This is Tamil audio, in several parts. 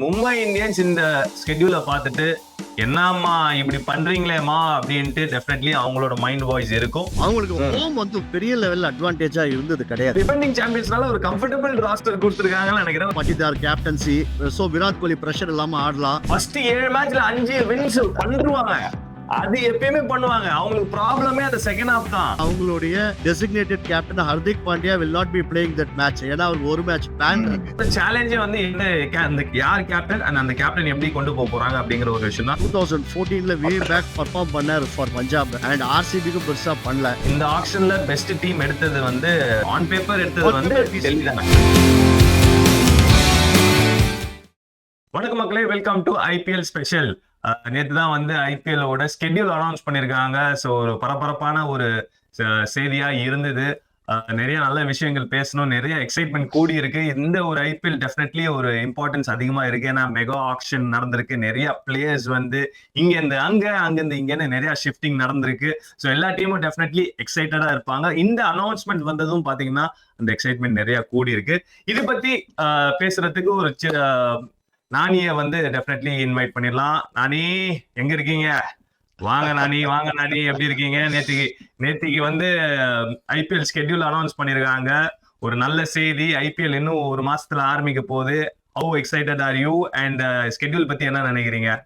மும்பை இந்தியன்ஸ் இந்த ஸ்கெட்யூலை பார்த்துட்டு என்னம்மா இப்படி பண்றீங்களேமா அப்படின்ட்டு டெஃபினெட்லி அவங்களோட மைண்ட் வாய்ஸ் இருக்கும். அவங்களுக்கு ஹோம் வந்து பெரிய லெவல்ல அட்வான்டேஜா இருந்தது கிடையாது. டிஃபெண்டிங் சாம்பியன்ஸ்னால ஒரு கம்ஃபர்டபிள் ராஸ்டர் கொடுத்துருக்காங்கன்னு நினைக்கிறேன். Patidar captaincy, so Virat Kohli pressure இல்லாம ஆடலாம். ஃபர்ஸ்ட் 7 மேட்ச்ல 5 வின்ஸ் பண்ணிடுவாங்க. அது எப்பயுமே பண்ணுவாங்க. அவங்களுக்கு ப்ராப்ளமே அந்த செகண்ட் ஹாஃப் தான். அவங்களுடைய designated captain Hardik Pandya will not be playing that match. ஏன்னா அவருக்கு ஒரு மேட்ச் பேன் இருக்கு. சேலஞ்சே வந்து அந்த யார் கேப்டன் அந்த கேப்டன் எப்படி கொண்டு போறாங்க அப்படிங்கிற ஒரு விஷயம் தான். 2014ல வே பேக் பெர்ஃபார்ம் பண்ணாரு ஃபார் பஞ்சாப் அண்ட் ஆர்சிபிக்கு பெருசா பண்ணல. இந்த ஆக்ஷன்ல பெஸ்ட் டீம் எடுத்தது வந்து ஆன் பேப்பர் எடுத்தது வந்து டெல்லி தான். வணக்கம் மக்களே, வெல்கம் டு ஐபிஎல் ஸ்பெஷல். நேற்று தான் வந்து ஐபிஎல்லோட ஸ்கெட்யூல் அனௌன்ஸ் பண்ணியிருக்காங்க. ஸோ ஒரு பரபரப்பான ஒரு செய்தியா இருந்தது. நிறைய நல்ல விஷயங்கள் பேசணும், நிறைய எக்ஸைட்மெண்ட் கூடி இருக்கு. இந்த ஒரு ஐபிஎல் டெஃபினெட்லி ஒரு இம்பார்ட்டன்ஸ் அதிகமா இருக்கு. ஏன்னா மெகா ஆக்ஷன் நடந்திருக்கு, நிறைய பிளேயர்ஸ் வந்து இங்கேருந்து அங்கிருந்து இங்கேருந்து நிறைய ஷிஃப்டிங் நடந்திருக்கு. ஸோ எல்லா டீமும் டெஃபினெட்லி எக்ஸைட்டடா இருப்பாங்க. இந்த அனௌன்ஸ்மெண்ட் வந்ததும் பாத்தீங்கன்னா அந்த எக்ஸைட்மெண்ட் நிறைய கூடி இருக்கு. இதை பத்தி பேசுறதுக்கு ஒரு நானிய வந்து டெஃபினெட்லி இன்வைட் பண்ணிடலாம். நானி எங்க இருக்கீங்க? வாங்க நானி, வாங்க நானி, எப்படி இருக்கீங்க? நேத்திக்கு வந்து ஐபிஎல் ஸ்கெட்யூல் அனௌன்ஸ் பண்ணிருக்காங்க. ஒரு நல்ல செய்தி, ஐபிஎல் இன்னும் ஒரு மாசத்துல ஆரம்பிக்க போகுது. How excited are you and schedule பத்தி என்ன நினைக்கிறீங்க?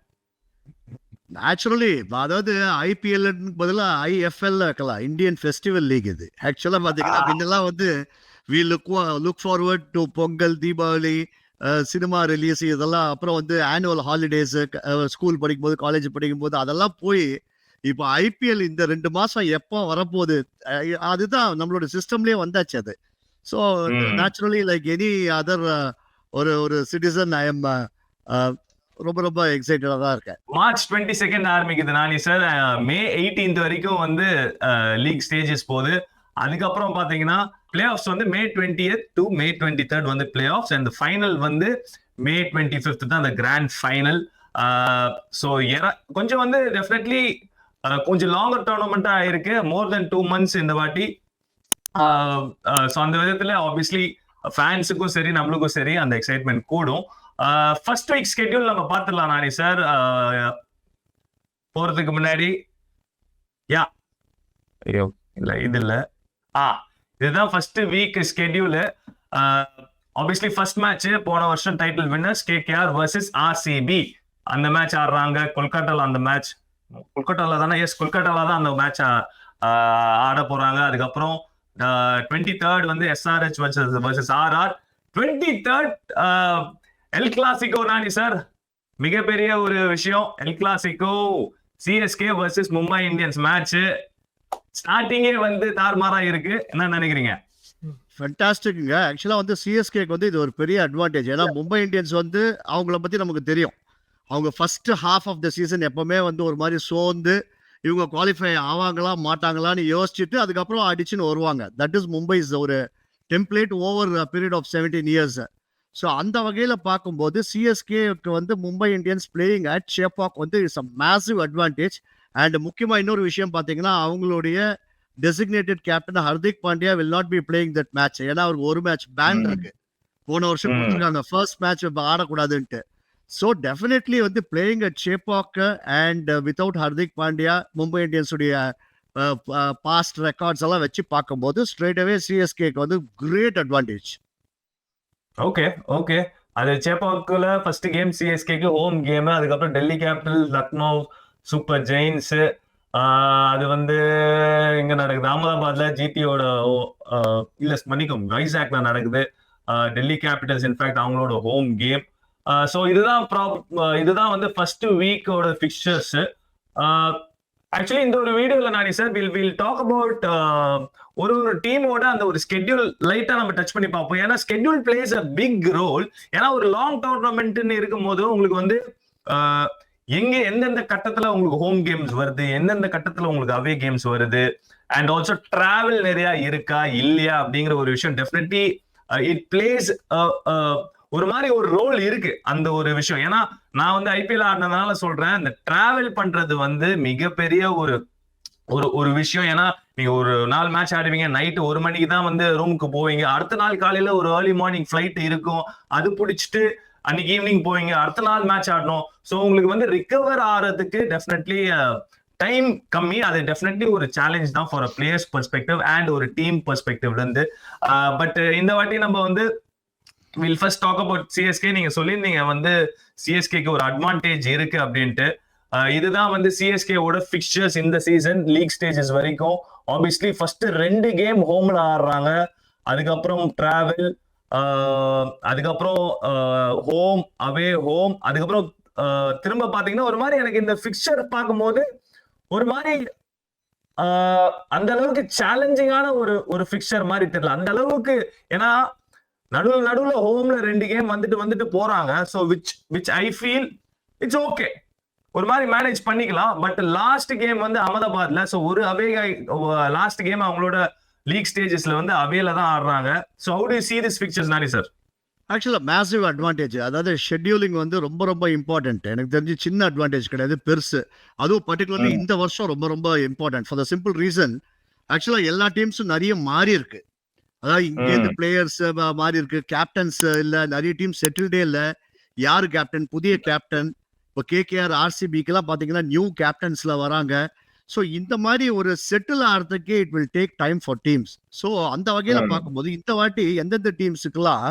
நேச்சுரலி அதாவது ஐபிஎல் பதிலா ஐஎஃப்எல் இருக்கலாம், இந்தியன் ஃபெஸ்டிவல் லீக். இது ஆக்சுவலா பாத்தீங்கன்னா முன்னெல்லாம் வந்து we look forward to Pongal, Deepavali, cinema release, இதெல்லாம் அப்புறம் வந்து ஆனுவல் ஹாலிடேஸ், ஸ்கூல் படிக்கும்போது காலேஜ் படிக்கும்போது அதெல்லாம் போய் இப்போ ஐபிஎல் இந்த 2 மாசம் எப்போ வரப்போகுது, அதுதான் நம்மளோட சிஸ்டம்லயே வந்தாச்சு அது. So naturally like any other ஒரு சிட்டிசன் ஐ எம் ரொம்ப எக்ஸைட்டடா தான் இருக்கேன். மார்ச் 22 ஆரம்பிக்குது நானி சார். மே 18 வரைக்கும் வந்து லீக் ஸ்டேஜஸ் போகுது. அதுக்கப்புறம் பாத்தீங்கன்னா பிளே ஆஃப்ஸ் வந்து மே 20th டு மே 23rd வந்து பிளே ஆஃப்ஸ் அண்ட் ஃபைனல் வந்து மே 25th தான் அந்த கிராண்ட் ஃபைனல். ஸோ கொஞ்சம் வந்து டெஃபினெட்லி கொஞ்சம் லாங்கர் டோர்னமெண்டா ஆயிருக்கு, மோர் தென் 2 months இந்த வாட்டி. ஸோ அந்த விதத்துல ஆப்வியஸ்லி ஃபேன்ஸுக்கும் சரி நம்மளுக்கும் சரி அந்த எக்ஸைட்மெண்ட் கூடும். ஃபர்ஸ்ட் வீக் ஸ்கெட்யூல் நம்ம பார்த்துடலாம் நானி சார். போறதுக்கு முன்னாடி ஐயோ இல்ல இது இல்ல இதுதான் first week schedule. Obviously first match போன வருஷம் title winners KKR versus RCB. அந்த மேட்ச் ஆடுறாங்க கொல்கட்டால. அந்த மேட்ச் கொல்கட்டால தானே? எஸ், கொல்கட்டால தான் அந்த மேட்ச் ஆட போறாங்க. அதுக்கப்புறம் 23rd வந்து SRH versus RR. 23rd El Clasico Nani sir, மிகப்பெரிய ஒரு விஷயம். El Clasico CSK versus Mumbai Indians match. ஸ்டார்டிங்கே வந்து தார்மாரா இருக்கு. என்ன நினைக்கிறீங்க? ஃபென்டாஸ்டிக்ங்க. ஆக்சுவலா வந்து சிஎஸ்கேக்கு வந்து இது ஒரு பெரிய அட்வான்டேஜ். ஏன்னா மும்பை இந்தியன்ஸ் வந்து அவங்கள பத்தி நமக்கு தெரியும். அவங்க first half of the season எப்பவுமே வந்து ஒரு மாதிரி சோர்ந்து இவங்க குவாலிஃபை ஆவாங்களா மாட்டாங்களான்னு யோசிச்சுட்டு அதுக்கப்புறம் அடிச்சுன்னு வருவாங்க. தட் இஸ் மும்பைஸ் ஒரு template over period of 17 years. So அந்த வகையில் பார்க்கும்போது சிஎஸ்கேக்கு வந்து Mumbai Indians playing at Chepauk வந்து it's a massive advantage. And முக்கியமா இன்னொரு விஷயம் பார்த்தீங்கன்னா அவங்களுடைய designated captain Hardik Pandya will not be playing that match. ஏன்னா அவருக்கு ஒரு மேட்ச் பேன் இருக்கு. போன வருஷம் கொடுத்துருக்காங்க ஃபர்ஸ்ட் மேட்ச் ஆடக்கூடாதுன்ட்டு. ஸோ டெஃபினெட்லி வந்து playing at Chepauk and without Hardik Pandya Mumbai இந்தியன்ஸுடைய பாஸ்ட் ரெக்கார்ட்ஸ் எல்லாம் வச்சு பார்க்கும்போது ஸ்ட்ரெயிட் அவே சிஎஸ்கேக்கு வந்து கிரேட் அட்வான்டேஜ். ஓகே அது சேப்பாக்குல ஃபர்ஸ்ட் கேம் சிஎஸ்கேக்கு ஹோம் கேம். அதுக்கப்புறம் Delhi capital, Lucknow super giants. அது வந்து இங்க நடக்குது அகமதாபாத்ல ஜிடியோட இல்ல மன்னிக்கும் வைசாக்ல நடக்குது. டெல்லி கேபிட்டல்ஸ் இன்ஃபேக்ட் அவங்களோட ஹோம் கேம். ஸோ இதுதான் வந்து ஃபர்ஸ்ட் வீக்கோட பிக்சர்ஸ். ஆக்சுவலி இந்த ஒரு வீடியோல நானி சார் வில் டாக் அபவுட் ஒரு டீமோட அந்த ஒரு ஸ்கெட்யூல் லைட்டா நம்ம டச் பண்ணி பார்ப்போம். ஏன்னா schedule plays a big role. ஏன்னா ஒரு லாங் டோர்னமெண்ட்னு இருக்கும் போது உங்களுக்கு வந்து எந்தெந்த கட்டத்துல உங்களுக்கு ஹோம் கேம்ஸ் வருது, எந்தெந்த கட்டத்துல உங்களுக்கு அவே கேம்ஸ் வருது, அண்ட் ஆல்சோ டிராவல் நிறைய இருக்கா இல்லையா அப்படிங்கிற ஒரு விஷயம் டெஃபினெட்லி இட் பிளேஸ் ஒரு மாதிரி ஒரு ரோல் இருக்கு அந்த ஒரு விஷயம். ஏன்னா நான் வந்து ஐபிஎல் ஆடினதுனால சொல்றேன், இந்த டிராவல் பண்றது வந்து மிகப்பெரிய ஒரு விஷயம். ஏன்னா நீங்க ஒரு நாள் மேட்ச் ஆடுவீங்க, நைட்டு 1 மணிக்கு தான் வந்து ரூமுக்கு போவீங்க. அடுத்த நாள் காலையில ஒரு ஏர்லி மார்னிங் ஃபிளைட் இருக்கும், அது பிடிச்சிட்டு அன்னைக்கு ஈவினிங் போவீங்க, அடுத்த நாள் மேட்ச் ஆடணும். ஸோ உங்களுக்கு வந்து ரிகவர் ஆகிறதுக்கு டெஃபினெட்லி டைம் கம்மி. அது டெஃபினெட்லி ஒரு சேலஞ்ச் தான் for a players perspective and ஒரு டீம் பெர்ஸ்பெக்டிவ்ல இருந்து. பட் இந்த வாட்டி நம்ம வந்து will first talk about CSK. நீங்க சொல்லியிருந்தீங்க வந்து சிஎஸ்கேக்கு ஒரு அட்வான்டேஜ் இருக்கு அப்படின்ட்டு. இதுதான் வந்து சிஎஸ்கேவோட ஃபிக்சர்ஸ் இந்த சீசன் லீக் ஸ்டேஜஸ் வரைக்கும். ஆப்வியஸ்லி ஃபர்ஸ்ட் 2 கேம் ஹோம்ல ஆடுறாங்க, அதுக்கப்புறம் டிராவல், அதுக்கப்புறம் ஹோம் அவே ஹோம், அதுக்கப்புறம் திரும்ப பாத்தீங்கன்னா ஒரு மாதிரி எனக்கு இந்த ஃபிக்சர் பார்க்கும்போது ஒரு மாதிரி அந்த அளவுக்கு சேலஞ்சிங்கான ஒரு ஃபிக்சர் மாதிரி தெரியல அந்த அளவுக்கு. ஏன்னா நடுவுல ஹோம்ல 2 கேம் வந்துட்டு போறாங்க. So which I feel it's okay, ஒரு மாதிரி மேனேஜ் பண்ணிக்கலாம். பட் லாஸ்ட் கேம் வந்து அகமதாபாத்ல, ஸோ ஒரு அவே லாஸ்ட் கேம் அவங்களோட லீக் ஸ்டேஜஸ்ல வந்து அவேல தான் ஆடுறாங்க. So how to you see this pictures Nani sir? ஆக்சுவலாக மேசிவ் அட்வான்டேஜ். அதாவது ஷெட்யூலிங் வந்து ரொம்ப ரொம்ப இம்பார்ட்டன்ட். எனக்கு தெரிஞ்சு சின்ன அட்வான்டேஜ் கிடையாது, பெருசு. அதுவும் பர்டிகுலர்லி இந்த வருஷம் ரொம்ப ரொம்ப important for the simple reason. ஆக்சுவலாக எல்லா டீம்ஸும் நிறைய மாறி இருக்கு. அதாவது இங்கேருந்து பிளேயர்ஸ் மாறி இருக்கு, கேப்டன்ஸ் இல்லை, நிறைய டீம் செட்டில்டே இல்லை. யாரு கேப்டன், புதிய கேப்டன். இப்போ கேகேஆர் ஆர்சிபிக்கெல்லாம் பார்த்தீங்கன்னா நியூ கேப்டன்ஸ்ல வராங்க. ஸோ இந்த மாதிரி ஒரு செட்டில் ஆகிறதுக்கே it will take time for teams. So அந்த வகையில் பார்க்கும்போது இந்த வாட்டி எந்தெந்த டீம்ஸுக்கெல்லாம்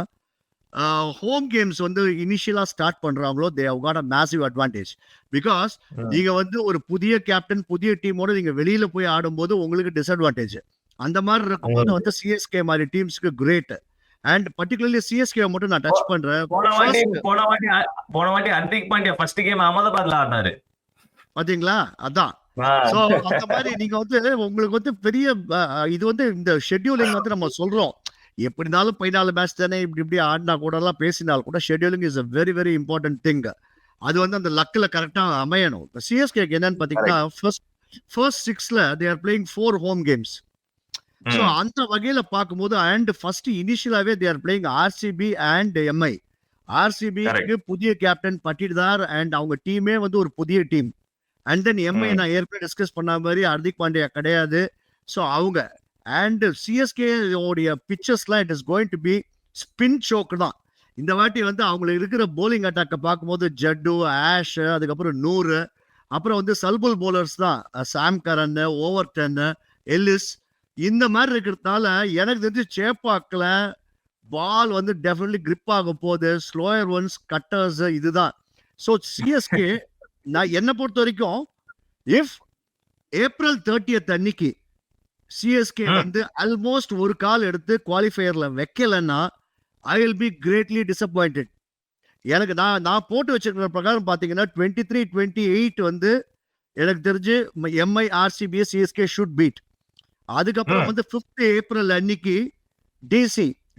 ஹோம் கேம்ஸ் வந்து இனிஷியலா ஸ்டார்ட் பண்றாங்களோ they have got a massive advantage. Because நீங்க வந்து ஒரு புதிய கேப்டன் புதிய டீமோட நீங்க வெளியில போய் ஆடும்போது உங்களுக்கு டிஸ்அட்வான்டேஜ். அந்த மாதிரி இருக்கும்போது வந்து சிஎஸ்கே மாதிரி டீம்ஸ்க்கு கிரேட். அண்ட் பர்டிகுலர்லி சிஎஸ்கே மட்டும் நான் டச் பண்றேன். போன வாட்டி ஹர்திக் பாண்டியா ஃபர்ஸ்ட் கேம் அகமதாபாத்ல ஆடினாரு பாத்தீங்களா? அதான். சோ அந்த மாதிரி நீங்க வந்து உங்களுக்கு வந்து பெரிய இது வந்து இந்த ஷெட்யூலிங் வந்து நம்ம சொல்றோம் எப்படி இருந்தாலும் 14 மேட்ச் தானே, இப்படி ஆடினா கூட எல்லாம் பேசினால் கூட scheduling is a very very important thing. அது வந்து அந்த லக்ல கரெக்டா அமையணும். சிஎஸ்கேக்கு என்னன்னு பாத்தீங்கன்னா ஃபர்ஸ்ட் 6ல they are playing 4 home games. So அந்த வகையில பார்க்கும்போது அண்ட் ஃபர்ஸ்ட் இனிஷியலாவே they are playing RCB and MI. ஆர்சிபிக்கு புதிய கேப்டன் பட்டிதார் அண்ட் அவங்க டீமே வந்து ஒரு புதிய டீம். அண்ட் தென் எம்ஐ நான் ஏற்கனவே டிஸ்கஸ் பண்ண மாதிரி ஹர்திக் பாண்டியா கிடையாது. ஸோ அவங்க அண்ட் சிஎஸ்கே உடைய பிச்சர்ஸ்லாம் it is going to be spin choke தான். இந்த வாட்டி வந்து அவங்களுக்கு இருக்கிற போலிங் அட்டாக்கை பார்க்கும்போது ஜட்டு, ஆஷ், அதுக்கப்புறம் நூறு, அப்புறம் வந்து சல்புல் போலர்ஸ் தான் சாம் கரன், ஓவர்டன், எல்லிஸ், இந்த மாதிரி இருக்கிறதுனால எனக்கு தெரிஞ்சு சேப்பாக்கில் பால் வந்து டெஃபினெட்லி கிரிப் ஆக போகுது. ஸ்லோயர் ஒன்ஸ், கட்டர்ஸ், இதுதான். ஸோ சிஎஸ்கே நான் என்னை பொறுத்த வரைக்கும் இஃப் ஏப்ரல் 30th அன்னைக்கு சிஎஸ்கே வந்து ஆல்மோஸ்ட் ஒரு கால் எடுத்து குவாலிஃபயர்ல வைக்கலன்னா I will be greatly disappointed. எனக்கு நான் போட்டு வச்சிருக்கிற பிரகாரம் பார்த்தீங்கன்னா 23-28 வந்து எனக்கு தெரிஞ்சு MI RCB CSK should beat. அதுக்கப்புறம் வந்து 5th ஏப்ரல் அன்னைக்கு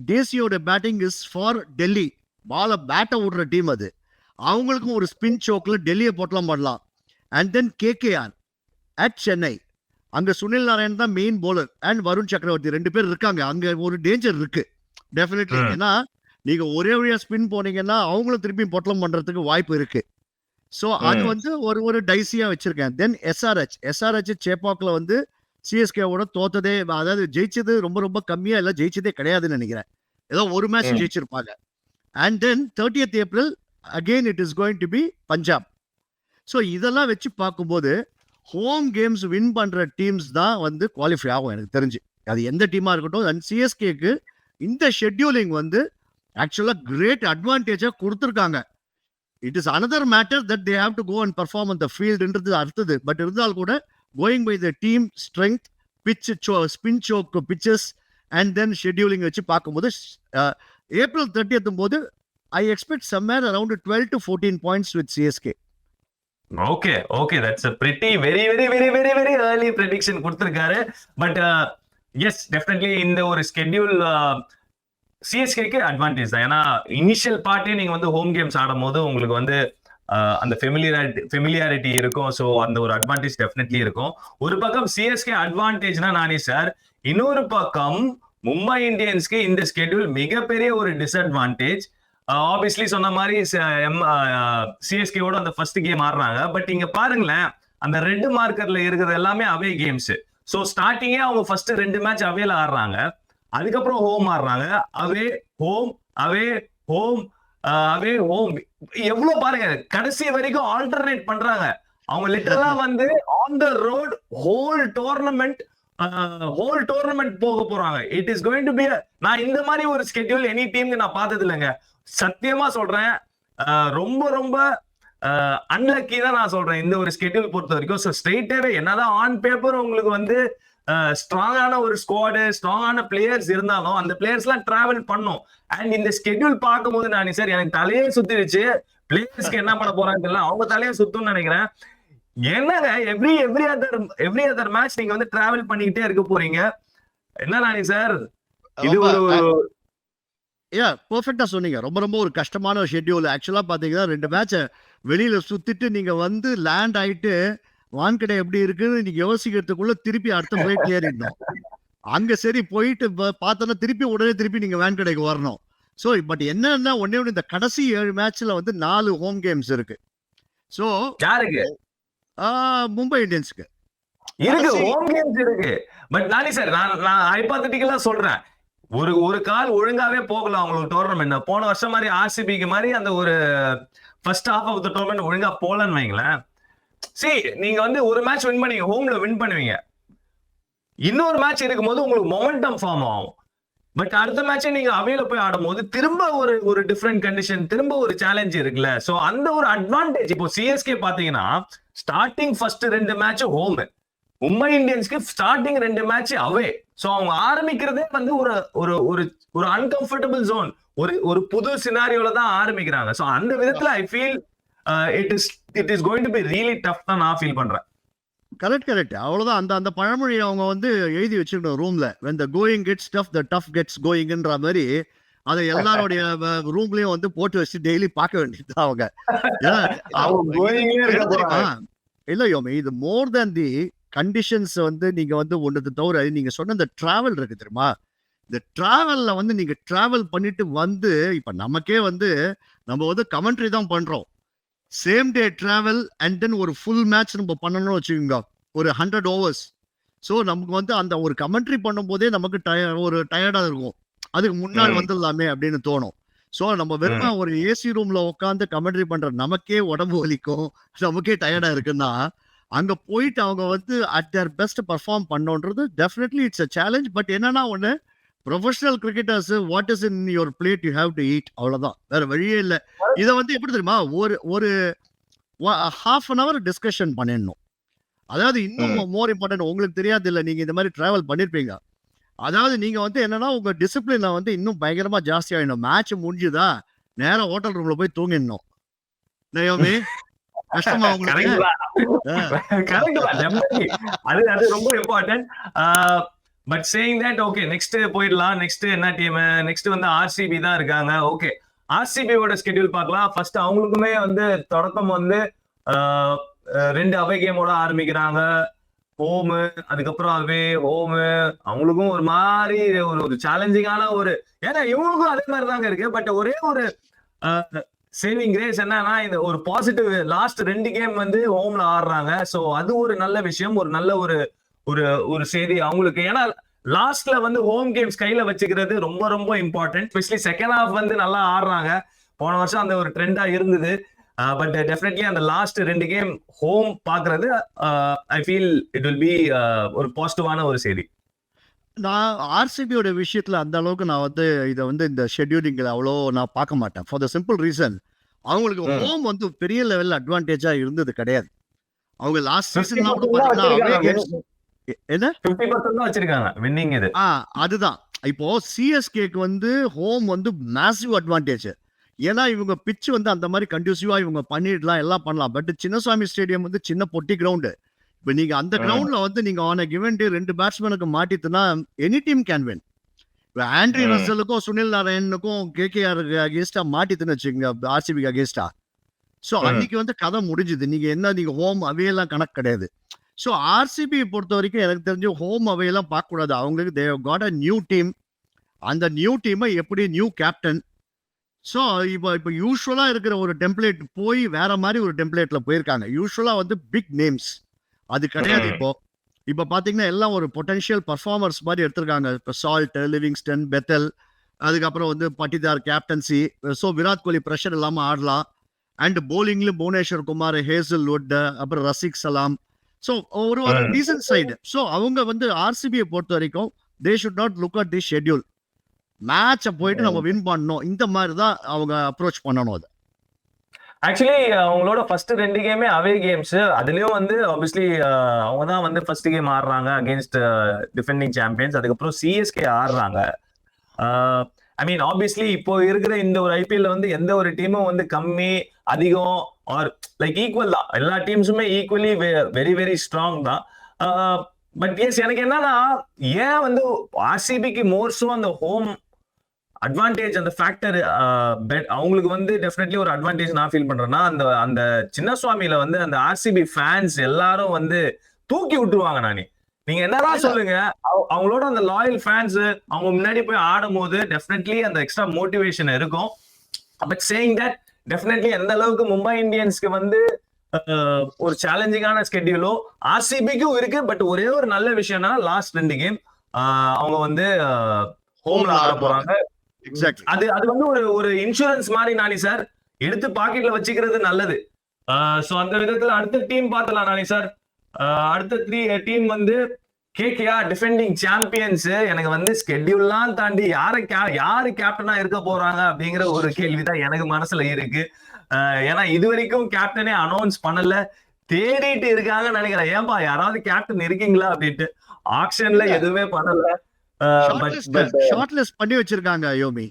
டிசியோட பேட்டிங் இஸ் ஃபார் டெல்லி. பாலை பேட்டை விடுற டீம் அது. அவங்களுக்கும் ஒரு ஸ்பின் சோக்ல டெல்லியை போட்டலாம் பண்ணலாம். And then KKR at Chennai. அங்க சுனில் நாராயண் தான் மெயின் போலர் அண்ட் வருண் சக்கரவர்த்தி 2 பேர் இருக்காங்க. அங்க ஒரு டேஞ்சர் இருக்கு டெஃபினெட்லி. ஏன்னா நீங்க ஒரே வழியா ஸ்பின் போனீங்கன்னா அவங்களும் திருப்பி பொட்டலம் பண்றதுக்கு வாய்ப்பு இருக்கு. ஸோ அது வந்து ஒரு டைசியா வச்சிருக்கேன். தென் எஸ்ஆர்ஹெச் சேப்பாக்ல வந்து சிஎஸ்கேவோட தோத்ததே, அதாவது ஜெயிச்சது ரொம்ப ரொம்ப கம்மியா இல்லை, ஜெயிச்சதே கிடையாதுன்னு நினைக்கிறேன். ஏதோ ஒரு மேட்ச் ஜெயிச்சிருப்பாங்க. And then 30th April again it is going to be Punjab. So இதெல்லாம் வச்சு பார்க்கும்போது ஹோம் கேம்ஸ் வின் பண்ற டீம்ஸ் தான் வந்து குவாலிஃபை ஆகும் எனக்கு தெரிஞ்சு. அது எந்த டீமா இருக்கட்டும். அண்ட் சிஎஸ்கேக்கு இந்த ஷெட்யூலிங் வந்து ஆக்சுவலா கிரேட் அட்வான்டேஜா கொடுத்துருக்காங்க. It is another matter that they have to go and perform on the ஃபீல்டுன்றது அடுத்தது. பட் இருந்தால் கூட going by the team strength, pitch spin choke pitches and then scheduling வச்சு பார்க்கும்போது ஏப்ரல் 30th போது I expect somewhere around 12 to 14 points with CSK. Okay that's a pretty very very very very very early prediction கொடுத்திருக்காரு. பட் எஸ் டெஃபினெட்லி இந்த ஒரு ஸ்கெட்யூல் சிஎஸ்கேக்கு அட்வான்டேஜ் தான். ஏன்னா இனிஷியல் பார்ட்டே நீங்க வந்து ஹோம் கேம்ஸ் ஆடும் போது உங்களுக்கு வந்து அந்த ஃபெமிலியாரிட்டி இருக்கும். ஸோ அந்த ஒரு அட்வான்டேஜ் டெஃபினெட்லி இருக்கும். ஒரு பக்கம் சிஎஸ்கே அட்வான்டேஜ்னா நானே சார், இன்னொரு பக்கம் மும்பை இந்தியன்ஸ்க்கு இந்த ஸ்கெட்யூல் மிகப்பெரிய ஒரு டிஸ்அட்வான்டேஜ். ஆப்வியஸ்லி சொன்ன மாதிரி சிஎஸ்கேவோட அந்த ஃபர்ஸ்ட் கேம் ஆடுறாங்க. பட் இங்க பாருங்களேன், அந்த ரெட் மார்க்கர்ல இருக்கிறது எல்லாமே அவே கேம்ஸ். ஸோ ஸ்டார்டிங்கே அவங்க ஃபர்ஸ்ட் 2 மேட்ச் அவேல ஆடுறாங்க, அதுக்கப்புறம் ஹோம் ஆடுறாங்க, away home away home. Away home. எவ்வளவு பாருங்க, கடைசி வரைக்கும் ஆல்டர்னேட் பண்றாங்க. அவங்க லிட்டரலா வந்து on the road whole tournament போக போறாங்க. It is going to be, நான் இந்த மாதிரி ஒரு ஸ்கெட்யூல் எனி டீம் நான் பார்த்தது இல்லைங்க. சத்தியமா சொல்றேன். ரொம்ப ரொம்ப அன்லக்கி தான் நான் சொல்றேன் இந்த ஒரு ஸ்கெட்யூல் பொறுத்த வரைக்கும். ஸோ ஸ்ட்ரெயிட்டாவே என்னதான் ஆன் பேப்பர் உங்களுக்கு வந்து ஸ்ட்ராங்கான ஒரு ஸ்குவாடு, ஸ்ட்ராங்கான பிளேயர்ஸ் இருந்தாலும் அந்த பிளேயர்ஸ் எல்லாம் டிராவல் பண்ணும். அண்ட் இந்த ஸ்கெட்யூல் பார்க்கும்போது நான் சார் எனக்கு தலையே சுத்திடுச்சு. பிளேயர்ஸ்க்கு என்ன பண்ண போறாங்க தெரியல, அவங்க தலையே சுத்தும்னு நினைக்கிறேன். என்னங்க எவ்ரி அதர் மேட்ச் நீங்க வந்து டிராவல் பண்ணிக்கிட்டே இருக்க போறீங்க. என்ன நானி சார், இது ஒரு பெர்ஃபெக்ட்டா சொன்னீங்க. ரொம்ப ரொம்ப ஒரு கஷ்டமான ஷெட்யூல். ஆக்சுவலா பாத்தீங்கன்னா 2 மேட்ச வெளியில சுத்திட்டு நீங்க வந்து லேண்ட் ஆயிட்டு வான்கடை எப்படி இருக்குன்னு நீங்க யோசிக்கிறதுக்குள்ள திருப்பி அடுத்த ஃபிளைட் ஏறிடணும். அங்க சரி போயிட்டு பார்த்தோன்னா திருப்பி நீங்க வான்கடைக்கு வரணும். ஸோ பட் என்னன்னா ஒண்ணே ஒண்ணு, இந்த கடைசி 7 மேட்ச்ல வந்து 4 ஹோம் கேம்ஸ் இருக்கு. ஸோ யாருக்கு? மும்பை இந்தியன்ஸ்க்கு இருக்கு, ஹோம் கேம்ஸ் இருக்கு. பட் நானி சார், நான் ஹைபோதெட்டிக்கலா சொல்றேன். ஒரு கால் ஒழுங்காவே போகலாம் அவங்களுக்கு டோர்னமெண்ட். போன வருஷம் மாதிரி ஆர்சிபிக்கு மாதிரி அந்த ஒரு first half of the tournament ஒழுங்கா போலன்னு வைங்களேன். சரி, நீங்க வந்து ஒரு மேட்ச் வின் பண்ணீங்க, ஹோம்ல வின் பண்ணுவீங்க. இன்னொரு மேட்ச் இருக்கும்போது உங்களுக்கு மொமெண்டம் ஃபார்ம் ஆகும். பட் அடுத்த மேட்சே நீங்க அவையில போய் ஆடும்போது திரும்ப ஒரு டிஃப்ரெண்ட் கண்டிஷன், திரும்ப ஒரு சேலஞ்ச் இருக்குல்ல. சோ அந்த ஒரு அட்வான்டேஜ் இப்போ சிஎஸ்கே பாத்தீங்கன்னா starting first 2 match home, Mumbai இந்தியன்ஸ்க்கு ஸ்டார்டிங் 2 மேட்ச் அவே. சோ அவங்க ஆரம்பிக்கிறதே வந்து ஒரு ஒரு ஒரு ஒரு அன்கம்ஃபர்டபிள் ஜோன், ஒரு புது சினாரியோல தான் ஆரம்பிக்கிறாங்க. சோ அந்த விதத்துல I feel it is going to be really tough தான் நான் ஃபீல் பண்றேன். கரெக்ட். அவ்வளவுதான். அந்த பழமொழி அவங்க வந்து எழுதி வச்சிருக்கணும் ரூம்ல. when the going gets tough the tough gets goingன்ற மாதிரி அதை எல்லாரோடைய ரூம்லயும் வந்து போட்டு வச்சு டெய்லி பார்க்க வேண்டியது அவங்க. இல்ல யோமி, இது மோர் தேன் தி கண்டிஷன்ஸ் வந்து நீங்க வந்து ஒன்றது தவிர நீங்க சொன்ன இந்த டிராவல் இருக்கு தெரியுமா? இந்த டிராவல்ல வந்து நீங்க டிராவல் பண்ணிட்டு வந்து இப்ப நமக்கே வந்து நம்ம வந்து கமெண்ட்ரி தான் பண்றோம். Same day travel and then ஒரு ஃபுல் மேட்ச் நம்ம பண்ணணும்னு வச்சுக்கோங்க, ஒரு 100 ஓவர்ஸ். ஸோ நமக்கு வந்து அந்த ஒரு கமெண்ட்ரி பண்ணும் போதே நமக்கு ஒரு டயர்டா இருக்கும். அதுக்கு முன்னாடி வந்துடலாமே அப்படின்னு தோணும். ஸோ நம்ம வெறும் ஒரு ஏசி ரூம்ல உட்காந்து கமெண்ட்ரி பண்ற நமக்கே உடம்பு வலிக்கும், நமக்கே டயர்டா இருக்குன்னா அங்க போயிட்டு அவங்க வந்து அட் தேர் பெஸ்ட் பர்ஃபார்ம் பண்ணோன்றது definitely it's a challenge. But என்னன்னா ஒண்ணு, professional cricketers what is in your plate you have to eat, அவ்வளவுதான், வேற வழியே இல்லை. இதை வந்து எப்படி தெரியுமா, ஒரு half an hour டிஸ்கஷன் பண்ணிடணும். அதாவது இன்னும் மோர் இம்பார்ட்டன்ட், உங்களுக்கு தெரியாது இல்லை, நீங்க இந்த மாதிரி டிராவல் பண்ணிருப்பீங்க. அதாவது நீங்க வந்து என்னன்னா உங்க டிசிப்ளினை வந்து இன்னும் பயங்கரமா ஜாஸ்தி ஆயிடணும். மேட்ச் முடிஞ்சுதா நேரா ஹோட்டல் ரூம்ல போய் தூங்கிடணும். நயோமி, கஷ்டமா உங்களுக்கு? அது ரொம்ப important. But saying that, okay, next போயிடலாம். நெக்ஸ்ட் என்ன டீம்? நெக்ஸ்ட் வந்து ஆர்சிபி தான் இருக்காங்க. ஓகே, ஆர்சிபியோட ஸ்கெட்யூல் பார்க்கலாம். ஃபர்ஸ்ட் அவங்களுக்குமே வந்து தொடக்கம் வந்து 2 அவே கேமோட ஆரம்பிக்கிறாங்க. ஹோமு, அதுக்கப்புறம் அவே, ஹோமு. அவங்களுக்கும் ஒரு மாதிரி ஒரு சேலஞ்சிங்கான ஒரு, ஏன்னா இவங்களுக்கும் அதே மாதிரி தாங்க இருக்கு. பட் ஒரே ஒரு சேவிங் கிரேஸ் என்னன்னா, இந்த ஒரு பாசிட்டிவ், லாஸ்ட் 2 கேம் வந்து ஹோம்ல ஆடுறாங்க. சோ அது ஒரு நல்ல விஷயம், ஒரு நல்ல ஒரு செய்தி அவங்களுக்கு. ஏன்னா லாஸ்ட்ல வந்து ஹோம் கேம்ஸ் கையில வச்சுக்கிறது ரொம்ப ரொம்ப இம்பார்ட்டன்ட். ஸ்பெஷலி செகண்ட் ஹாஃப் வந்து நல்லா ஆடுறாங்க. போன வருஷம் அந்த ஒரு ட்ரெண்டா இருந்தது. பட் டெஃபினெட்லி அந்த லாஸ்ட் 2 கேம் ஹோம் பாக்குறது I feel it will be ஒரு பாசிட்டிவான ஒரு செய்தி. நான் ஆர்சிபியோட விஷயத்துல அந்த அளவுக்கு நான் வந்து இதை வந்து இந்த ஷெட்யூலிங் அவ்வளோ நான் பார்க்க மாட்டேன். ஃபார் த சிம்பிள் ரீசன், அவங்களுக்கு ஹோம் வந்து பெரிய லெவல் அட்வான்டேஜா இருந்தது கிடையாது. அவங்க லாஸ்ட் சீசன்லாம் கூட பாத்தீங்கன்னா என்ன 50% தான் வச்சிருக்காங்க வின்னிங். இது அதுதான் இப்போ சிஎஸ்கேக்கு வந்து ஹோம் வந்து மேசிவ் அட்வான்டேஜ். ஏன்னா இவங்க பிட்ச் வந்து அந்த மாதிரி கண்டியூசிவா இவங்க பண்ணிடலாம், எல்லாம் பண்ணலாம். பட் சின்னசாமி ஸ்டேடியம் வந்து சின்ன பொட்டி கிரவுண்டு. இப்போ நீங்க அந்த கிரவுண்ட்ல வந்து நீங்க ஆன கிவன் டே 2 பேட்ஸ்மேனுக்கு மாட்டிட்டுனா எனி டீம் கேன் வின். இப்போ ஆண்ட்ரி ரசலுக்கும் சுனில் நாராயணுக்கும் கேகேஆர் அகேன்ஸ்டா மாட்டிட்டுன்னு வச்சுக்கோங்க, ஆர்சிபிக்கு அகேன்ஸ்டா. ஸோ அன்னைக்கு வந்து கதை முடிஞ்சுது. நீங்க ஹோம் அவையெல்லாம் கணக்கு கிடையாது. ஸோ ஆர்சிபி பொறுத்த வரைக்கும் எனக்கு தெரிஞ்சு ஹோம் அவையெல்லாம் பார்க்கக்கூடாது. அவங்களுக்கு they got a new team. அந்த நியூ டீமை எப்படி நியூ கேப்டன். ஸோ இப்போ யூஸ்வலா இருக்கிற ஒரு டெம்ப்ளேட் போய் வேற மாதிரி ஒரு டெம்ப்ளேட்ல போயிருக்காங்க. யூஸ்வலா வந்து பிக் நேம்ஸ் அது கிடையாது. இப்போ பாத்தீங்கன்னா எல்லாம் ஒரு பொட்டன்ஷியல் பர்ஃபார்மர்ஸ் மாதிரி எடுத்திருக்காங்க. இப்போ சால்ட், லிவிங்ஸ்டன், பெத்தல், அதுக்கப்புறம் வந்து Patidar captaincy. So Virat Kohli pressure இல்லாமல் ஆடலாம். அண்ட் போலிங்ல புவனேஸ்வர் குமார், ஹேசல்வுட், அப்புறம் ரசிக் சலாம். ஸோ ஒரு டீசன்ட் சைடு. ஸோ அவங்க வந்து ஆர்சிபியை பொறுத்த வரைக்கும் they should not look at the schedule. மேட்சை போயிட்டு நம்ம வின் பண்ணணும், இந்த மாதிரி தான் அவங்க அப்ரோச் பண்ணணும். அது ஆக்சுவலி அவங்களோட ஃபர்ஸ்ட் 2 கேமே அவே கேம்ஸ். அதுலயும் வந்து ஆப்வியஸ்லி அவங்க தான் வந்து ஃபர்ஸ்ட் கேம் ஆடுறாங்க அகேன்ஸ்ட் டிஃபெண்டிங் சாம்பியன்ஸ். அதுக்கப்புறம் சிஎஸ்கே ஆடுறாங்க. ஐ மீன் ஆப்வியஸ்லி இப்போ இருக்கிற இந்த ஒரு ஐபிஎல்ல வந்து எந்த ஒரு டீமும் வந்து கம்மி அதிகம் ஆர் லைக் ஈக்குவல் தான். எல்லா டீம்ஸுமே ஈக்குவலி வெரி வெரி ஸ்ட்ராங் தான். பட் எஸ் எனக்கு என்னன்னா ஏன் வந்து ஆர்சிபிக்கு மோர்ஸோ அந்த ஹோம் அட்வான்டேஜ் அந்த ஃபேக்டர் அவங்களுக்கு வந்து டெஃபினெட்லி ஒரு அட்வான்டேஜ் நான் ஃபீல் பண்றேன்னா அந்த அந்த சின்னசுவாமியில வந்து அந்த ஆர்சிபி ஃபேன்ஸ் எல்லாரும் வந்து தூக்கி விட்டுருவாங்க. நீங்க என்னதான் சொல்லுங்க, அவங்களோட அந்த லாயல் ஃபேன்ஸ் அவங்க முன்னாடி போய் ஆடும் போது டெஃபினெட்லி அந்த எக்ஸ்ட்ரா மோட்டிவேஷன் இருக்கும். பட் சேயிங் தட் டெஃபினெட்லி எந்த அளவுக்கு மும்பை இந்தியன்ஸ்க்கு வந்து ஒரு சேலஞ்சிங்கான ஸ்கெட்யூலோ ஆர்சிபிக்கும் இருக்கு. பட் ஒரே ஒரு நல்ல விஷயம்னா லாஸ்ட் 2 கேம் அவங்க வந்து ஹோம்ல ஆட போறாங்க. அது அது வந்து ஒரு இன்சூரன்ஸ் மாதிரி நானி சார் எடுத்து பாக்கெட்ல வச்சுக்கிறது நல்லது. சோ அந்த விதத்துல அடுத்த டீம் பார்த்தலாம் நானி சார். அடுத்த 3 டீம் வந்து கேகேஆர் டிஃபெண்டிங் சாம்பியன்ஸ். எனக்கு வந்து ஸ்கெட்யூல்லாம் தாண்டி யாரு கேப்டனா இருக்க போறாங்க அப்படிங்கிற ஒரு கேள்விதான் எனக்கு மனசுல இருக்கு. ஏன்னா இது வரைக்கும் கேப்டனே அனௌன்ஸ் பண்ணல, தேடிட்டு இருக்காங்கன்னு நினைக்கிறேன். ஏன்பா யாராவது கேப்டன் இருக்கீங்களா அப்படின்ட்டு ஆக்ஷன்ல எதுவுமே பண்ணல. ஷார்ட் லிஸ்ட் பண்ணி வச்சிருக்காங்க யோமி.